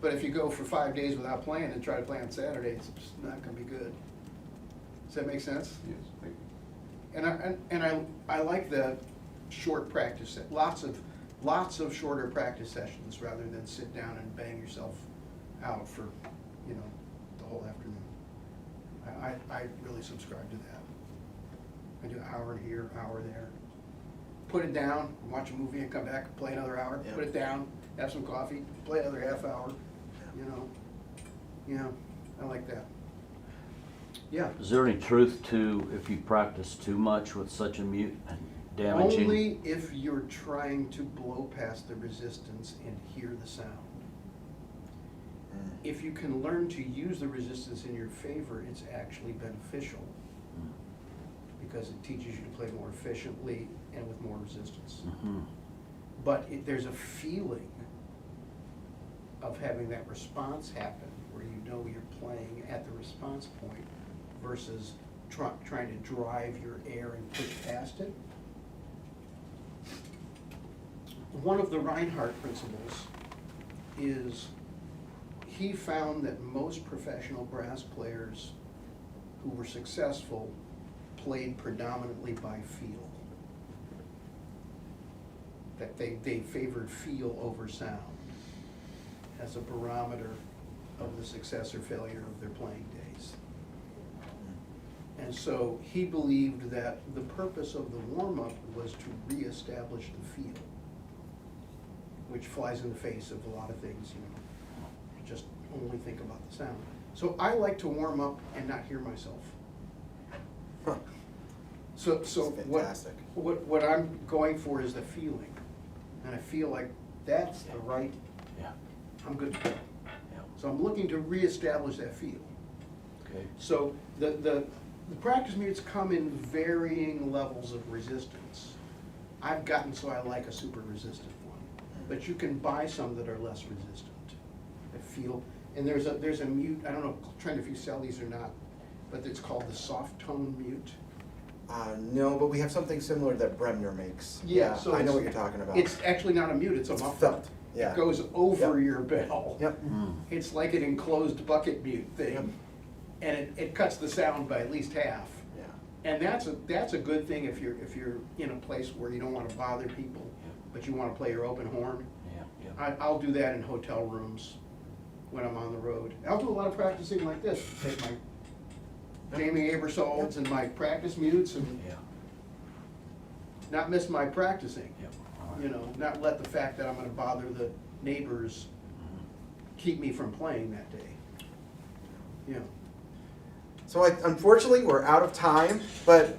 But if you go for 5 days without playing and try to play on Saturdays, it's not gonna be good. Does that make sense? Yes, thank you. And I like the short practice, lots of shorter practice sessions rather than sit down and bang yourself out for, you know, the whole afternoon. I really subscribe to that. I do an hour here, hour there. Put it down, watch a movie and come back, play another hour, Yeah. put it down, have some coffee, play another half hour, you know. Yeah, I like that. Yeah. Is there any truth to if you practice too much with such a mute and damaging? Only if you're trying to blow past the resistance and hear the sound. If you can learn to use the resistance in your favor, it's actually beneficial because it teaches you to play more efficiently and with more resistance. Mm-hmm. But there's a feeling of having that response happen where you know you're playing at the response point versus trying to drive your air and push past it. One of the Reinhardt principles is he found that most professional brass players who were successful played predominantly by feel. That they favored feel over sound as a barometer of the success or failure of their playing days. And so he believed that the purpose of the warm-up was to reestablish the feel, which flies in the face of a lot of things, you know. Just only think about the sound. So I like to warm up and not hear myself. Huh. So That's what fantastic. what I'm going for is the feeling. And I feel like that's the right, Yeah, I'm good to go. yeah, So I'm looking to reestablish that feel. okay. So the practice mutes come in varying levels of resistance. I've gotten so I like a super resistant one, but you can buy some that are less resistant. That feel, and there's a mute, I don't know, Trent, if you sell these or not, but it's called the soft tone mute. No, but we have something similar that Bremner makes. Yeah, so I know it's- what you're talking about. It's actually not a mute, it's a It's muffler. felt, yeah. It goes over Yep. your bell. Yep. It's like an enclosed bucket mute Yep. thing, and it cuts the sound by at least half. Yeah. And that's a good thing if you're in a place where you don't want to bother people, but you want to play your open horn. Yeah, yeah. I'll do that in hotel rooms when I'm on the road. I'll do a lot of practicing like this. Take my Jamie Aebersolds and my practice mutes and Yeah, not miss my practicing. yeah. All right. You know, not let the fact that I'm going to bother the neighbors keep me from playing that day. Yeah. So unfortunately, we're out of time, but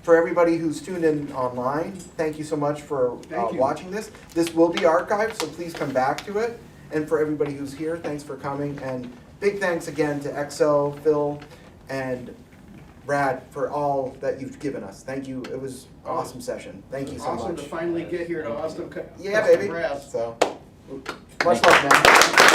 for everybody who's tuned in online, thank you so much for Thank you. watching this. This will be archived, so please come back to it. And for everybody who's here, thanks for coming. And big thanks again to XO, Phil, and Brad for all that you've given us. Thank you. It was an awesome session. Thank you so Awesome much. to finally get here to Austin. Yeah, Custom baby. Brass. So, much love, man.